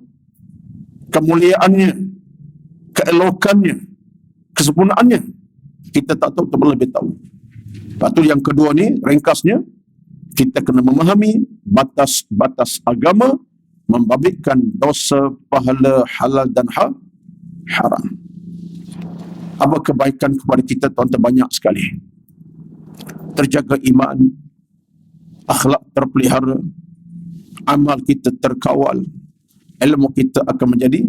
kemuliaannya, keelokannya, kesempurnaannya. Kita tak tahu, tak boleh beritahu. Lepas tu yang kedua ni, ringkasnya, kita kena memahami batas-batas agama, membabitkan dosa, pahala, halal dan haram. Apa kebaikan kepada kita tuan-tuan? Banyak sekali. Terjaga iman, akhlak terpelihara, amal kita terkawal, ilmu kita akan menjadi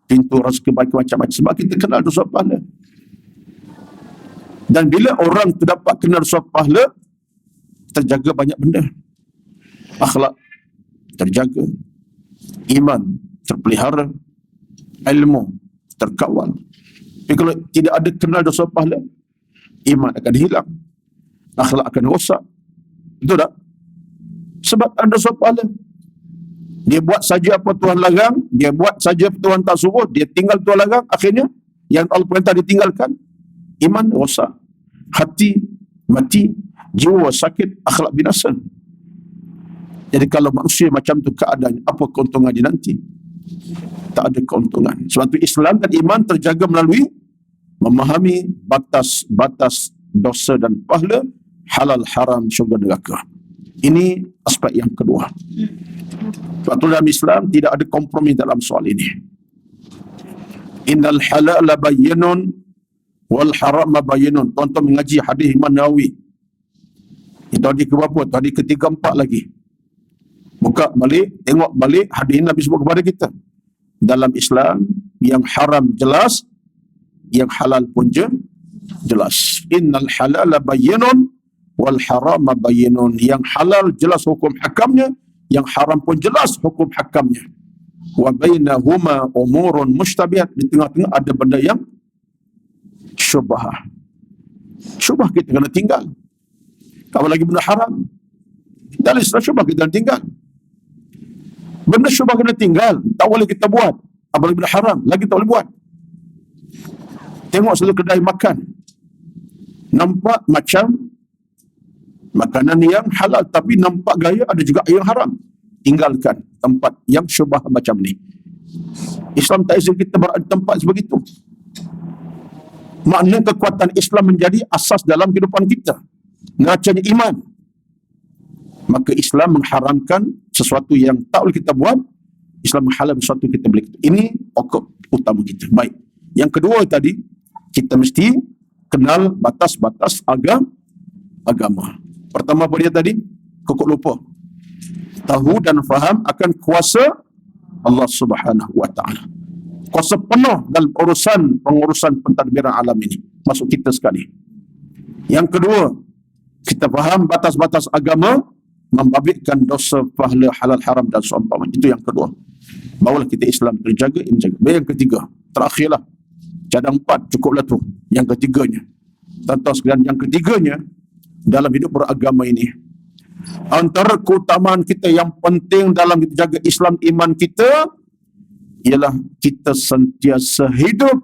pintu rezeki kebaikan macam-macam. Sebab kita kenal dosa pahala. Dan bila orang tu dapat kenal dosa pahala, terjaga banyak benda. Akhlak terjaga, iman terpelihara, ilmu terkawal. Tapi kalau tidak ada kenal dosa pahala, iman akan hilang, akhlak akan rosak. Betul tak? Sebab ada dosa pahala. Dia buat saja apa Tuhan larang, dia buat saja apa Tuhan tak suruh, dia tinggal Tuhan larang, akhirnya yang Allah perintah ditinggalkan, iman rosak, hati mati, jiwa sakit, akhlak binasa. Jadi kalau manusia macam tu keadaan, apa keuntungan dia nanti? Tak ada keuntungan. Sebab itu Islam dan iman terjaga melalui memahami batas-batas dosa dan pahala, halal haram syurga neraka. Ini aspek yang kedua. Sebab tu dalam Islam tidak ada kompromi dalam soal ini. Innal halala bayyinun wal harama bayyinun. Tuan-tuan mengaji hadis Imam Nawawi. Itu hadis ke berapa? Hadis ketiga, empat lagi. Buka balik, tengok balik hadis Nabi sebut kepada kita. Dalam Islam, yang haram jelas, yang halal pun jelas. Innal halala bayyinun wal harama bayyinun. Yang halal jelas hukum hakamnya, yang haram pun jelas hukum hakamnya. Wa bainahuma umurun mushtabihat. Di tengah-tengah ada benda yang syubhah. Syubhah kita kena tinggal. Kalau lagi benda haram, dalam Islam syubhah kita kena tinggal. Benda syubhah kena tinggal, tak boleh kita buat. Apalagi benda haram, lagi tak boleh buat. Tengok satu kedai makan, nampak macam makanan yang halal, tapi nampak gaya ada juga yang haram. Tinggalkan tempat yang syubhah macam ni. Islam tak izin kita berada di tempat sebegitu. Makna kekuatan Islam menjadi asas dalam kehidupan kita, neracanya iman. Maka Islam mengharamkan sesuatu yang tak boleh kita buat, Islam menghalalkan sesuatu yang kita boleh. Ini pokok utama kita. Baik. Yang kedua tadi, kita mesti kenal batas-batas agama. Pertama apa dia tadi? Kok lupa. Tahu dan faham akan kuasa Allah Subhanahu wa taala. Kuasa penuh dalam pengurusan pentadbiran alam ini, masuk kita sekali. Yang kedua, kita faham batas-batas agama, membabitkan dosa, pahala, halal, haram dan seumpamanya. Itu yang kedua. Barulah kita Islam terjaga, menjaga. Yang ketiga, terakhirlah. Cadang 4 cukuplah tu. Yang ketiganya. Tuan-tuan sekalian, yang ketiganya dalam hidup beragama ini, antara keutamaan kita yang penting dalam kita jaga Islam iman kita ialah kita sentiasa hidup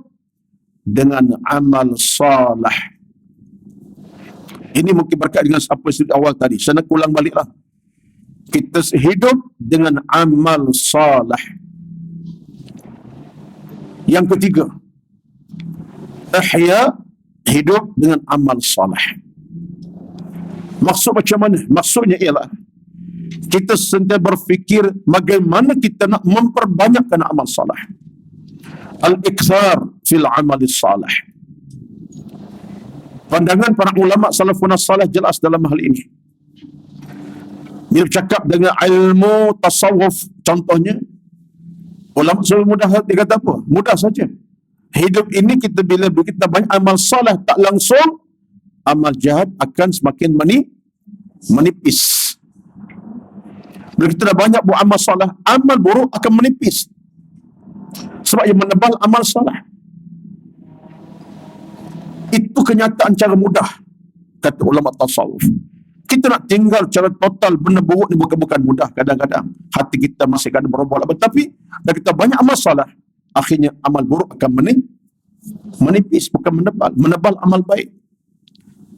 dengan amal salih. Ini mungkin berkait dengan apa yang awal tadi. Saya nak ulang baliklah. Kita hidup dengan amal salih. Yang ketiga, ihya, hidup dengan amal salih. Maksud macam mana? Maksudnya ialah kita sentiasa berfikir bagaimana kita nak memperbanyakkan amal salih. Al-ikthar fil amal salih. Pandangan para ulama salafun salih jelas dalam hal ini. Bila bercakap dengan ilmu tasawuf, contohnya, ulama selalu mudah dia kata apa? Mudah saja. Hidup ini kita bila kita banyak amal salih, tak langsung amal jahat akan semakin menipis. Bila kita dah banyak buat amal salih, amal buruk akan menipis. Sebab yang menebal amal salih. Itu kenyataan cara mudah, kata ulama tasawuf. Kita nak tinggal cara total benda buruk ni bukan mudah. Kadang-kadang hati kita masih kadang berubah. Tapi dah kita banyak amal salah, akhirnya amal buruk akan menipis, bukan menebal amal baik.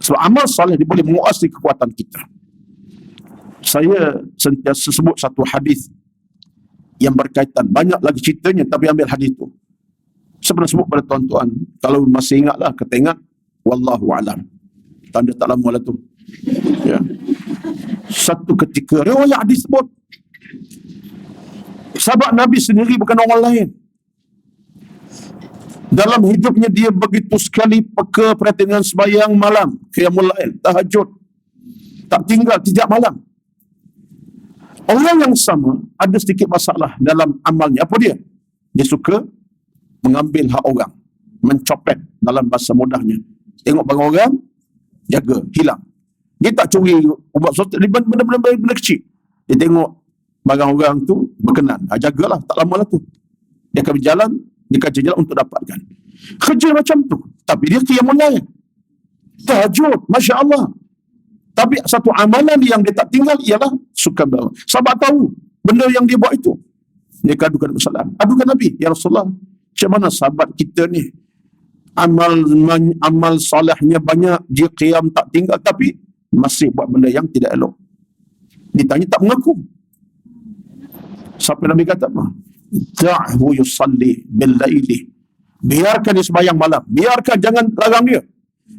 Sebab amal salih dia boleh menguasai kekuatan kita. Saya sentiasa sebut satu hadis yang berkaitan, banyak lagi ceritanya, tapi ambil hadis itu. Saya pernah sebut pada tuan-tuan, kalau masih ingatlah, kata ingat, wallahu alam. Tanda tak lama lah tu. Ya. Satu ketika, riwayat hadis sebut, sahabat Nabi sendiri bukan orang lain. Dalam hidupnya dia begitu sekali peka perhatian dengan sembahyang malam, qiyamul lail, tahajud. Tak tinggal setiap malam. Orang yang sama ada sedikit masalah dalam amalnya. Apa dia? Dia suka mengambil hak orang, mencopet dalam bahasa mudahnya. Tengok barang orang, jaga, hilang. Dia tak curi ubat sesuatu, benda-benda kecil. Dia tengok barang orang tu berkenan, jagalah, tak lama lah tu. Dia akan berjalan, dia akan jalan untuk dapatkan. Kerja macam tu, tapi dia qiyamul lail, tahajud, Masya Allah. Tapi satu amalan yang dia tak tinggal ialah suka bawa. Sahabat tahu benda yang dia buat itu, dia adukan Rasulullah, adukan Nabi, ya Rasulullah, macam mana sahabat kita ni amal salihnya banyak, dia qiyam tak tinggal, tapi masih buat benda yang tidak elok. Ditanya tak mengaku. Sampai Nabi kata apa? Da'hu yusalli bil laili Biarkan dia sembahyang malam. Biarkan, jangan larang dia.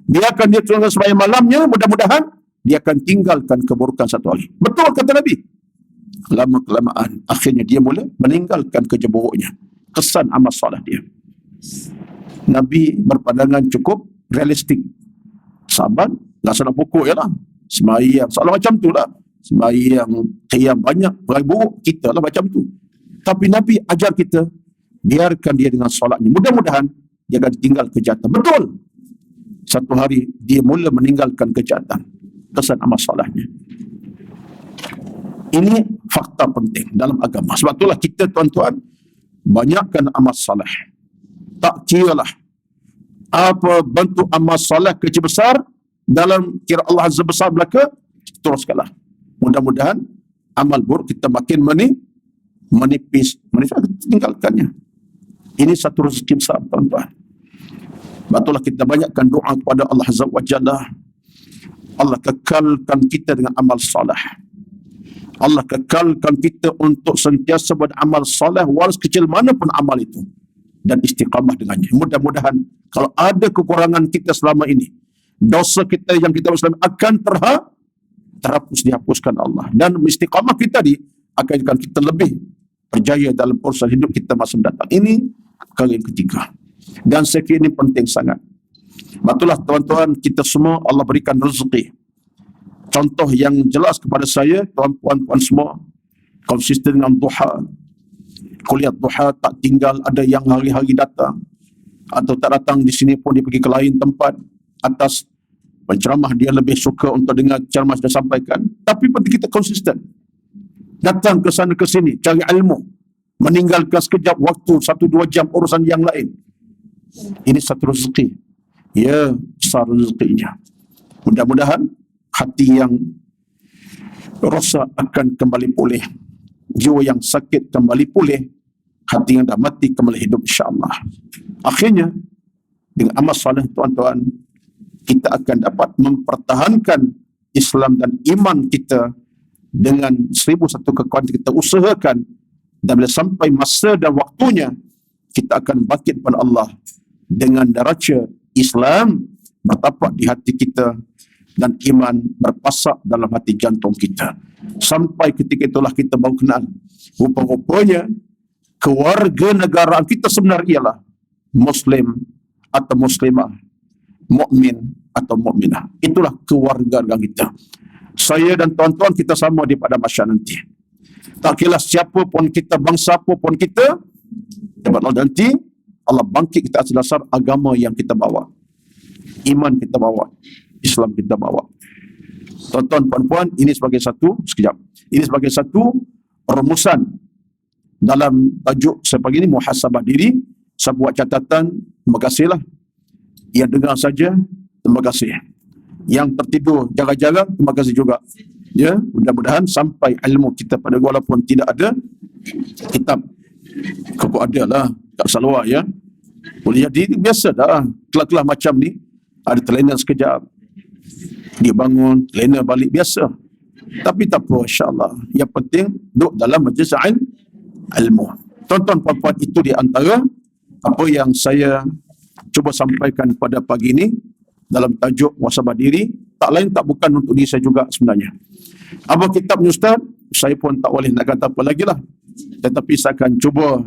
Biarkan dia tunggu sembahyang malamnya, mudah-mudahan dia akan tinggalkan keburukan satu hari. Betul kata Nabi. Lama-kelamaan, akhirnya dia mula meninggalkan kerja buruknya. Kesan amal solat dia. Nabi berpandangan cukup realistik. Sahabat, laksana pokok je lah. Sembahyang, soalan macam tu lah. Sembahyang, qiyam banyak, perai buruk, kita lah macam tu. Tapi Nabi ajar kita, biarkan dia dengan solatnya. Mudah-mudahan dia akan tinggal kejahatan. Betul. Satu hari, dia mula meninggalkan kejahatan. Kesan amal solatnya. Ini fakta penting dalam agama. Sebab itulah kita, tuan-tuan, banyakkan amal solat. Tak kira lah apa bentuk amal solat kecil besar, dalam kira Allah Azza besar belaka, teruskanlah. Mudah-mudahan amal buruk kita makin menipis, tinggalkannya. Ini satu rezeki besar, tuan-tuan. Betullah kita banyakkan doa kepada Allah Azza wa Jalla. Allah kekalkan kita dengan amal salah. Allah kekalkan kita untuk sentiasa beramal salah, walau kecil mana pun amal itu, dan istiqamah dengannya. Mudah-mudahan kalau ada kekurangan kita selama ini, dosa kita yang kita Islam akan terhapus, dihapuskan Allah, dan istiqamah kita akan kita lebih berjaya dalam urusan hidup kita masa mendatang. Ini perkara yang ketiga, dan saya kira ini penting sangat. Betullah tuan-tuan, kita semua Allah berikan rezeki. Contoh yang jelas kepada saya, tuan-puan semua konsisten dengan duha, kuliah duha tak tinggal, ada yang hari-hari datang atau tak datang di sini pun dia pergi ke lain tempat. Atas penceramah dia lebih suka untuk dengar ceramah yang sampaikan. Tapi penting kita konsisten, datang ke sana ke sini cari ilmu, meninggalkan sekejap waktu 1-2 jam urusan yang lain. Ini satu rezeki, ya, besar rezekinya. Mudah-mudahan hati yang rosak akan kembali pulih, jiwa yang sakit kembali pulih, hati yang dah mati kembali hidup, insyaAllah. Akhirnya dengan amal soleh, tuan-tuan, kita akan dapat mempertahankan Islam dan iman kita dengan 1001 kekuatan kita usahakan, dan bila sampai masa dan waktunya, kita akan bangkit kepada Allah dengan neraca Islam bertapak di hati kita dan iman berpasak dalam hati jantung kita. Sampai ketika itulah kita baru kenal rupa-rupanya keluarga negaraan kita sebenarnya ialah Muslim atau Muslimah, mukmin atau mukminah. Itulah keluarga kita. Saya dan tuan-tuan kita sama di pada masa nanti. Tak kira siapa pun kita, bangsa apa pun kita, nanti Allah bangkit kita atas dasar agama yang kita bawa, iman kita bawa, Islam kita bawa. Tuan-tuan, puan-puan, ini sebagai satu rumusan dalam tajuk saya pagi ini, muhasabah diri. Saya buat catatan, terima kasihlah. Yang dengar saja, terima kasih. Yang tertidur jaga-jaga, terima kasih juga. Ya, mudah-mudahan sampai ilmu kita pada walaupun tidak ada kitab, kau ada lah kat Salwa, ya. Boleh jadi biasa dah. Kelah-kelah macam ni, ada terlena sekejap, dia bangun, terlena balik, biasa. Tapi tak apa, insyaAllah. Yang penting duduk dalam majlis ilmu. Tuan-tuan, puan-puan, itu di antara apa yang saya cuba sampaikan pada pagi ini dalam tajuk muhasabah diri. Tak lain tak bukan untuk diri saya juga sebenarnya. Apa kitabnya Ustaz? Saya pun tak boleh nak kata apa lagi lah. Tetapi saya akan cuba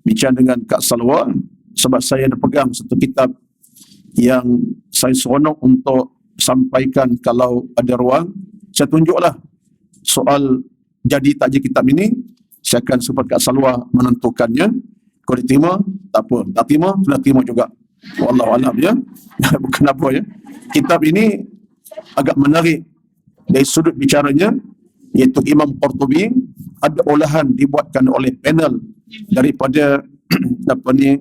bincang dengan Kak Salwa, sebab saya ada pegang satu kitab yang saya seronok untuk sampaikan. Kalau ada ruang, saya tunjuklah soal jadi tajuk kitab ini. Saya akan support Kak Salwa menentukannya. Kalau diterima, tak apa. Tak terima, sudah terima juga. Wallahualam, ya. Bukan apa, ya. Kitab ini agak menarik dari sudut bicaranya, iaitu Imam Qurtubi. Ada olahan dibuatkan oleh panel daripada apa ni,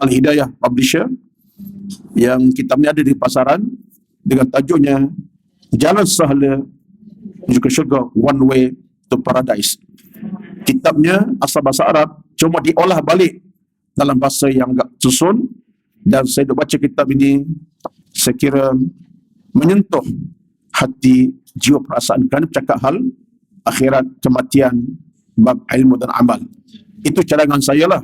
Al-Hidayah Publisher, yang kitab ni ada di pasaran dengan tajuknya Jalan Sahala Menuju ke Syurga, One Way to Paradise. Kitabnya asal bahasa Arab, cuma diolah balik dalam bahasa yang agak susun, dan saya dah baca kitab ini, saya kira menyentuh hati, jiwa, perasaan, kerana bercakap hal akhirat, kematian, bab ilmu dan amal. Itu cadangan saya lah.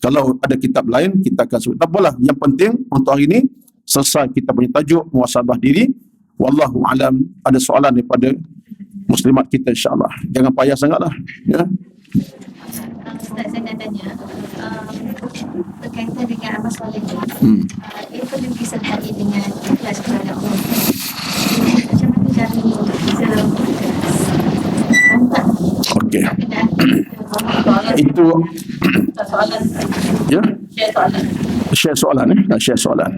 Kalau ada kitab lain, kita akan sebut. Tak apalah. Yang penting untuk hari ini, selesai kita punya tajuk, muhasabah diri. Wallahu alam, ada soalan daripada muslimat kita insyaAllah. Jangan payah sangatlah. Ya. Ustaz, saya nak tanya berkaitan dengan amal soleh ni, dia perlu disertai dengan ikhlas kepada Allah. Macam mana cara kita mantap? Okey. Soalan. Itu Soalan. ya. Share soalan. Share soalan.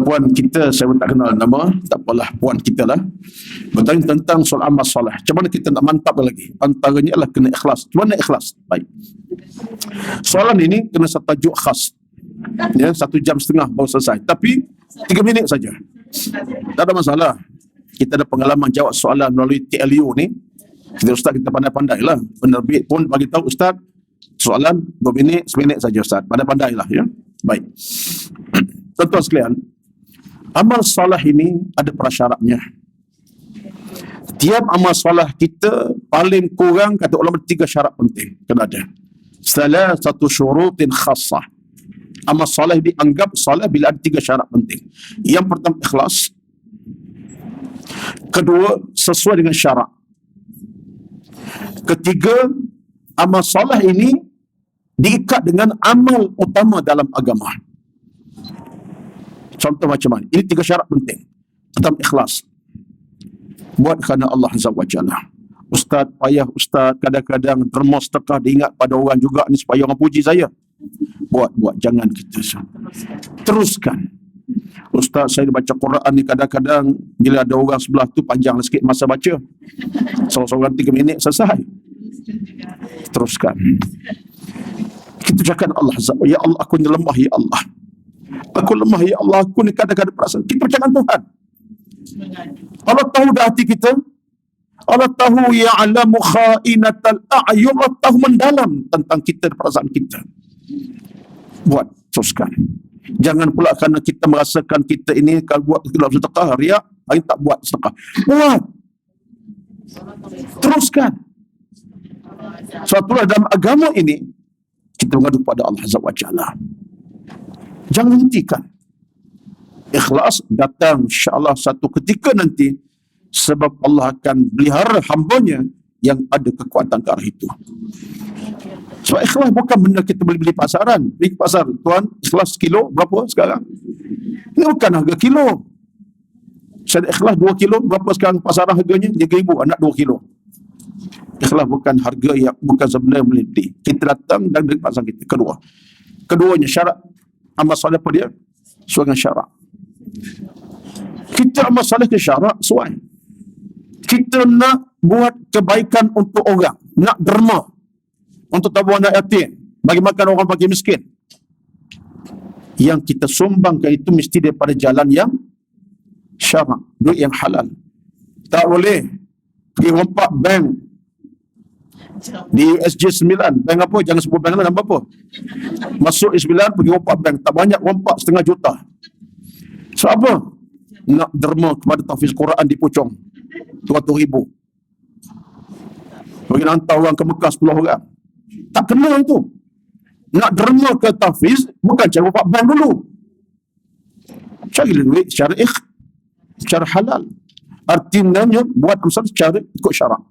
Puan kita, saya pun tak kenal nama, tak apalah, puan kita lah. Bertanya tentang soal amal soleh. Macam mana kita nak mantap lagi? Antaranya adalah kena ikhlas. Macam mana ikhlas? Baik. Soalan ini kena satu tajuk khas. Ya, 1 jam setengah baru selesai. Tapi 3 minit saja. Tak ada masalah. Kita ada pengalaman jawab soalan melalui TLU ni. Kita ustaz, kita pandai-pandai lah. Penerbit pun bagi tahu ustaz, soalan 2 minit, 1 minit saja ustaz. Pandai-pandai lah ya. Baik. Tuan-tuan sekalian, amal salah ini ada prasyaratnya. Tiap amal salah kita paling kurang kata ulama 3 syarat penting kena ada. Salah satu syurutin khassah. Amal salah dianggap salah bila ada 3 syarat penting. Yang pertama ikhlas. Kedua, sesuai dengan syarat. Ketiga, amal salah ini diikat dengan amal utama dalam agama. Contoh macam mana? Ini 3 syarat penting. Pertama, ikhlas. Buat kerana Allah Azza wa Jalla. Ustaz, payah ustaz, kadang-kadang derma sedekah diingat pada orang juga ni supaya orang puji saya. Buat, jangan kita teruskan. Ustaz, saya baca Quran ni kadang-kadang bila ada orang sebelah tu panjang sikit masa baca. Seorang-seorang 3 minit selesai. Teruskan. Kita cakap Allah Azza wa Jalla, ya Allah, aku ni lemah ya Allah. Aku lemah ya Allah, aku ni kadang-kadang perasaan. Kita percaya Tuhan. Allah tahu dah hati kita. Allah tahu ya'lamu kha'inatal a'yun. Allah tahu mendalam tentang kita dan perasaan kita. Buat, teruskan. Jangan pula kerana kita merasakan kita ini kalau buat dalam sedekah riak, hari tak buat sedekah. Buat. Teruskan. Suatu dalam agama ini kita mengadu pada Allah Azza wa Jalla. Jangan hentikan. Ikhlas datang insya-Allah satu ketika nanti, sebab Allah akan pelihara hamba-Nya yang ada kekuatan ke arah itu. Sebab ikhlas bukan benda kita boleh beli pasaran. Pergi pasar, tuan, ikhlas kilo berapa sekarang? Ini bukan harga kilo. Saya ikhlas 2 kilo, berapa sekarang pasaran harganya? 3,000, anak 2 kilo. Ikhlas bukan harga yang bukan sebenarnya boleh beli. Kita datang dan dari pasar kita. Keduanya syarat amal soleh apa dia? Sesuai dengan syarat. Kita amal soleh ke syarat sesuai. Kita nak buat kebaikan untuk orang, nak derma untuk tabung anak yatim, bagi makan orang fakir miskin. Yang kita sumbangkan itu mesti daripada jalan yang syarak, duit yang halal. Tak boleh pergi rompak bank di USJ 9, bank apa? Jangan sebut bank nama apa. Masuk I9, pergi rompak bank, tak banyak, rompak 500,000 juta. Sebab apa? Nak derma kepada tahfiz Quran di Puchong 200,000. Bagi hantar orang ke Mekah 10 orang. Tak kena itu. Nak derma ke tahfiz, bukan cara rompak bank dulu. Cari duit secara halal. Artinya buat usaha secara ikut syarak.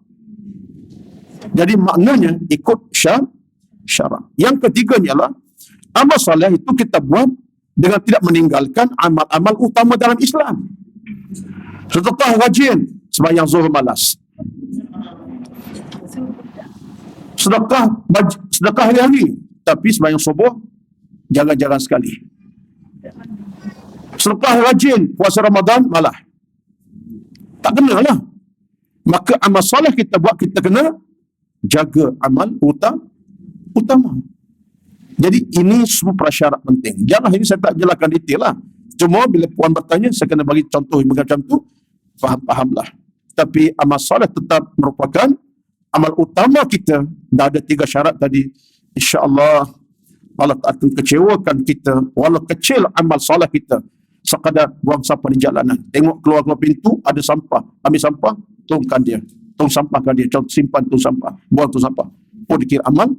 Jadi maknanya ikut syarak. Yang ketiganya adalah amal soleh itu kita buat dengan tidak meninggalkan amal-amal utama dalam Islam. Sedekah rajin sembahyang zuhur malas. Sedekah hari-hari, tapi sembahyang subuh jarang-jarang sekali. Sedekah rajin puasa Ramadan malah. Tak kena lah. Maka amal soleh kita buat, kita kena jaga amal utama. Jadi ini semua prasyarat penting. Jangan ini saya tak jelaskan detail lah. Cuma bila puan bertanya, saya kena bagi contoh macam tu, faham-fahamlah. Tapi amal soleh tetap merupakan amal utama kita. Dah ada 3 syarat tadi. InsyaAllah Allah akan kecewakan kita walau kecil amal soleh kita. Sekadar buang sampah di jalanan. Tengok keluar pintu, ada sampah. Ambil sampah, tongkan dia. Tong sampahkan dia. Simpan tong sampah. Buang tong sampah. Oh, dikira amal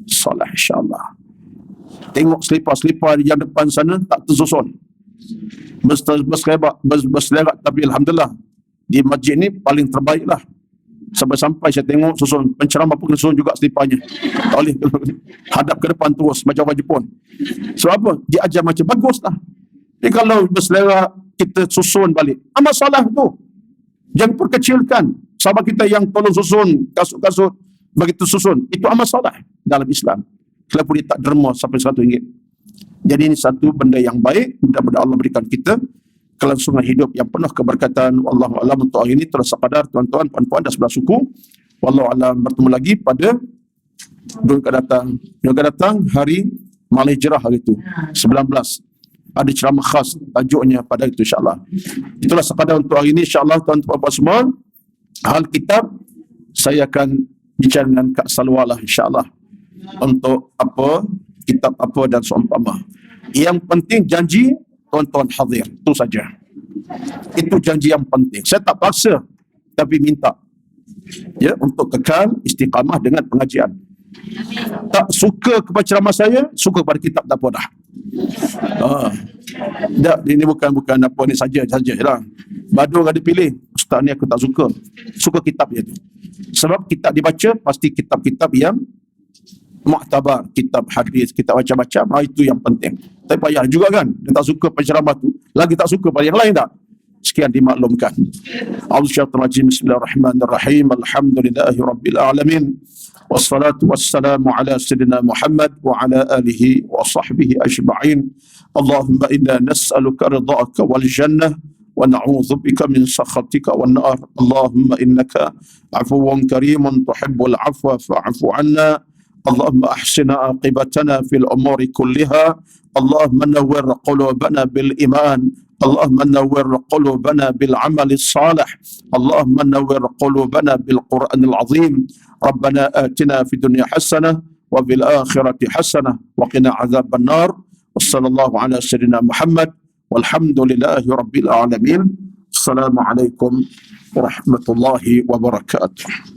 soleh insyaAllah. Tengok selipar-selipar yang depan sana tak tersusun. Berselerak, tapi Alhamdulillah di masjid ni paling terbaik lah. Sampai-sampai saya tengok susun penceramah pun susun juga seliparnya. Tak boleh hadap ke depan terus macam orang Jepun. So apa? Dia ajar macam bagus lah. Tapi kalau berselerak kita susun balik, amal salah tu. Jangan perkecilkan. Sahabat kita yang tolong susun kasut-kasut begitu susun, itu amal salah dalam Islam. Kenapa dia tak derma sampai RM100? Jadi ini satu benda yang baik. Mudah-mudahan Allah berikan kita kelangsungan hidup yang penuh keberkatan. Wallahu a'lam. Untuk hari ini terasa kadar tuan-tuan, puan-puan dan sebelah suku. Wallahu a'lam. Bertemu lagi pada bulan akan datang hari Malam Hijrah hari itu 19. Ada ceramah khas tajuknya pada itu insya-Allah. Itulah sekadar untuk hari ini insya-Allah tuan-tuan puan semua. Hal kitab saya akan bicara dengan Kak Salwa lah insya-Allah. Untuk apa, kitab apa dan seumpama. Yang penting janji tuan-tuan hadir, itu saja. Itu janji yang penting. Saya tak paksa, tapi minta ya untuk kekal istiqamah dengan pengajian. Tak suka kepada ceramah saya, suka pada kitab tak apa dah. Tak, ini bukan apa ni saja lah. Badung ada pilih, ustaz ni aku tak suka. Suka kitab dia tu. Sebab kitab dibaca pasti kitab-kitab yang muktabar, kitab hadis, kitab macam-macam, itu yang penting. Tapi payah juga kan, dia tak suka penceramah tu, lagi tak suka pada yang lain tak? Sekian dimaklumkan. A'udzubillahi Bismillahirrahmanirrahim. Alhamdulillahi Rabbil Alamin. Wassalatu wassalamu ala Sayyidina Muhammad wa ala alihi wa sahbihi ajma'in. Allahumma inna nas'aluka ridha'aka wal jannah wa na'udzu bika min sakhatika wan nar. Allahumma innaka 'afuwwun karimun tuhibbul 'afwa fa'fu 'anna. اللهم أحسن عاقبتنا في الأمور كلها. اللهم نور قلوبنا بالإيمان. اللهم نور قلوبنا بالعمل الصالح. اللهم نور قلوبنا بالقرآن العظيم. ربنا آتنا في الدنيا حسنة وفي الآخرة حسنة وقنا عذاب النار. وصلى الله على سيدنا محمد والحمد لله رب العالمين. السلام عليكم ورحمة الله وبركاته.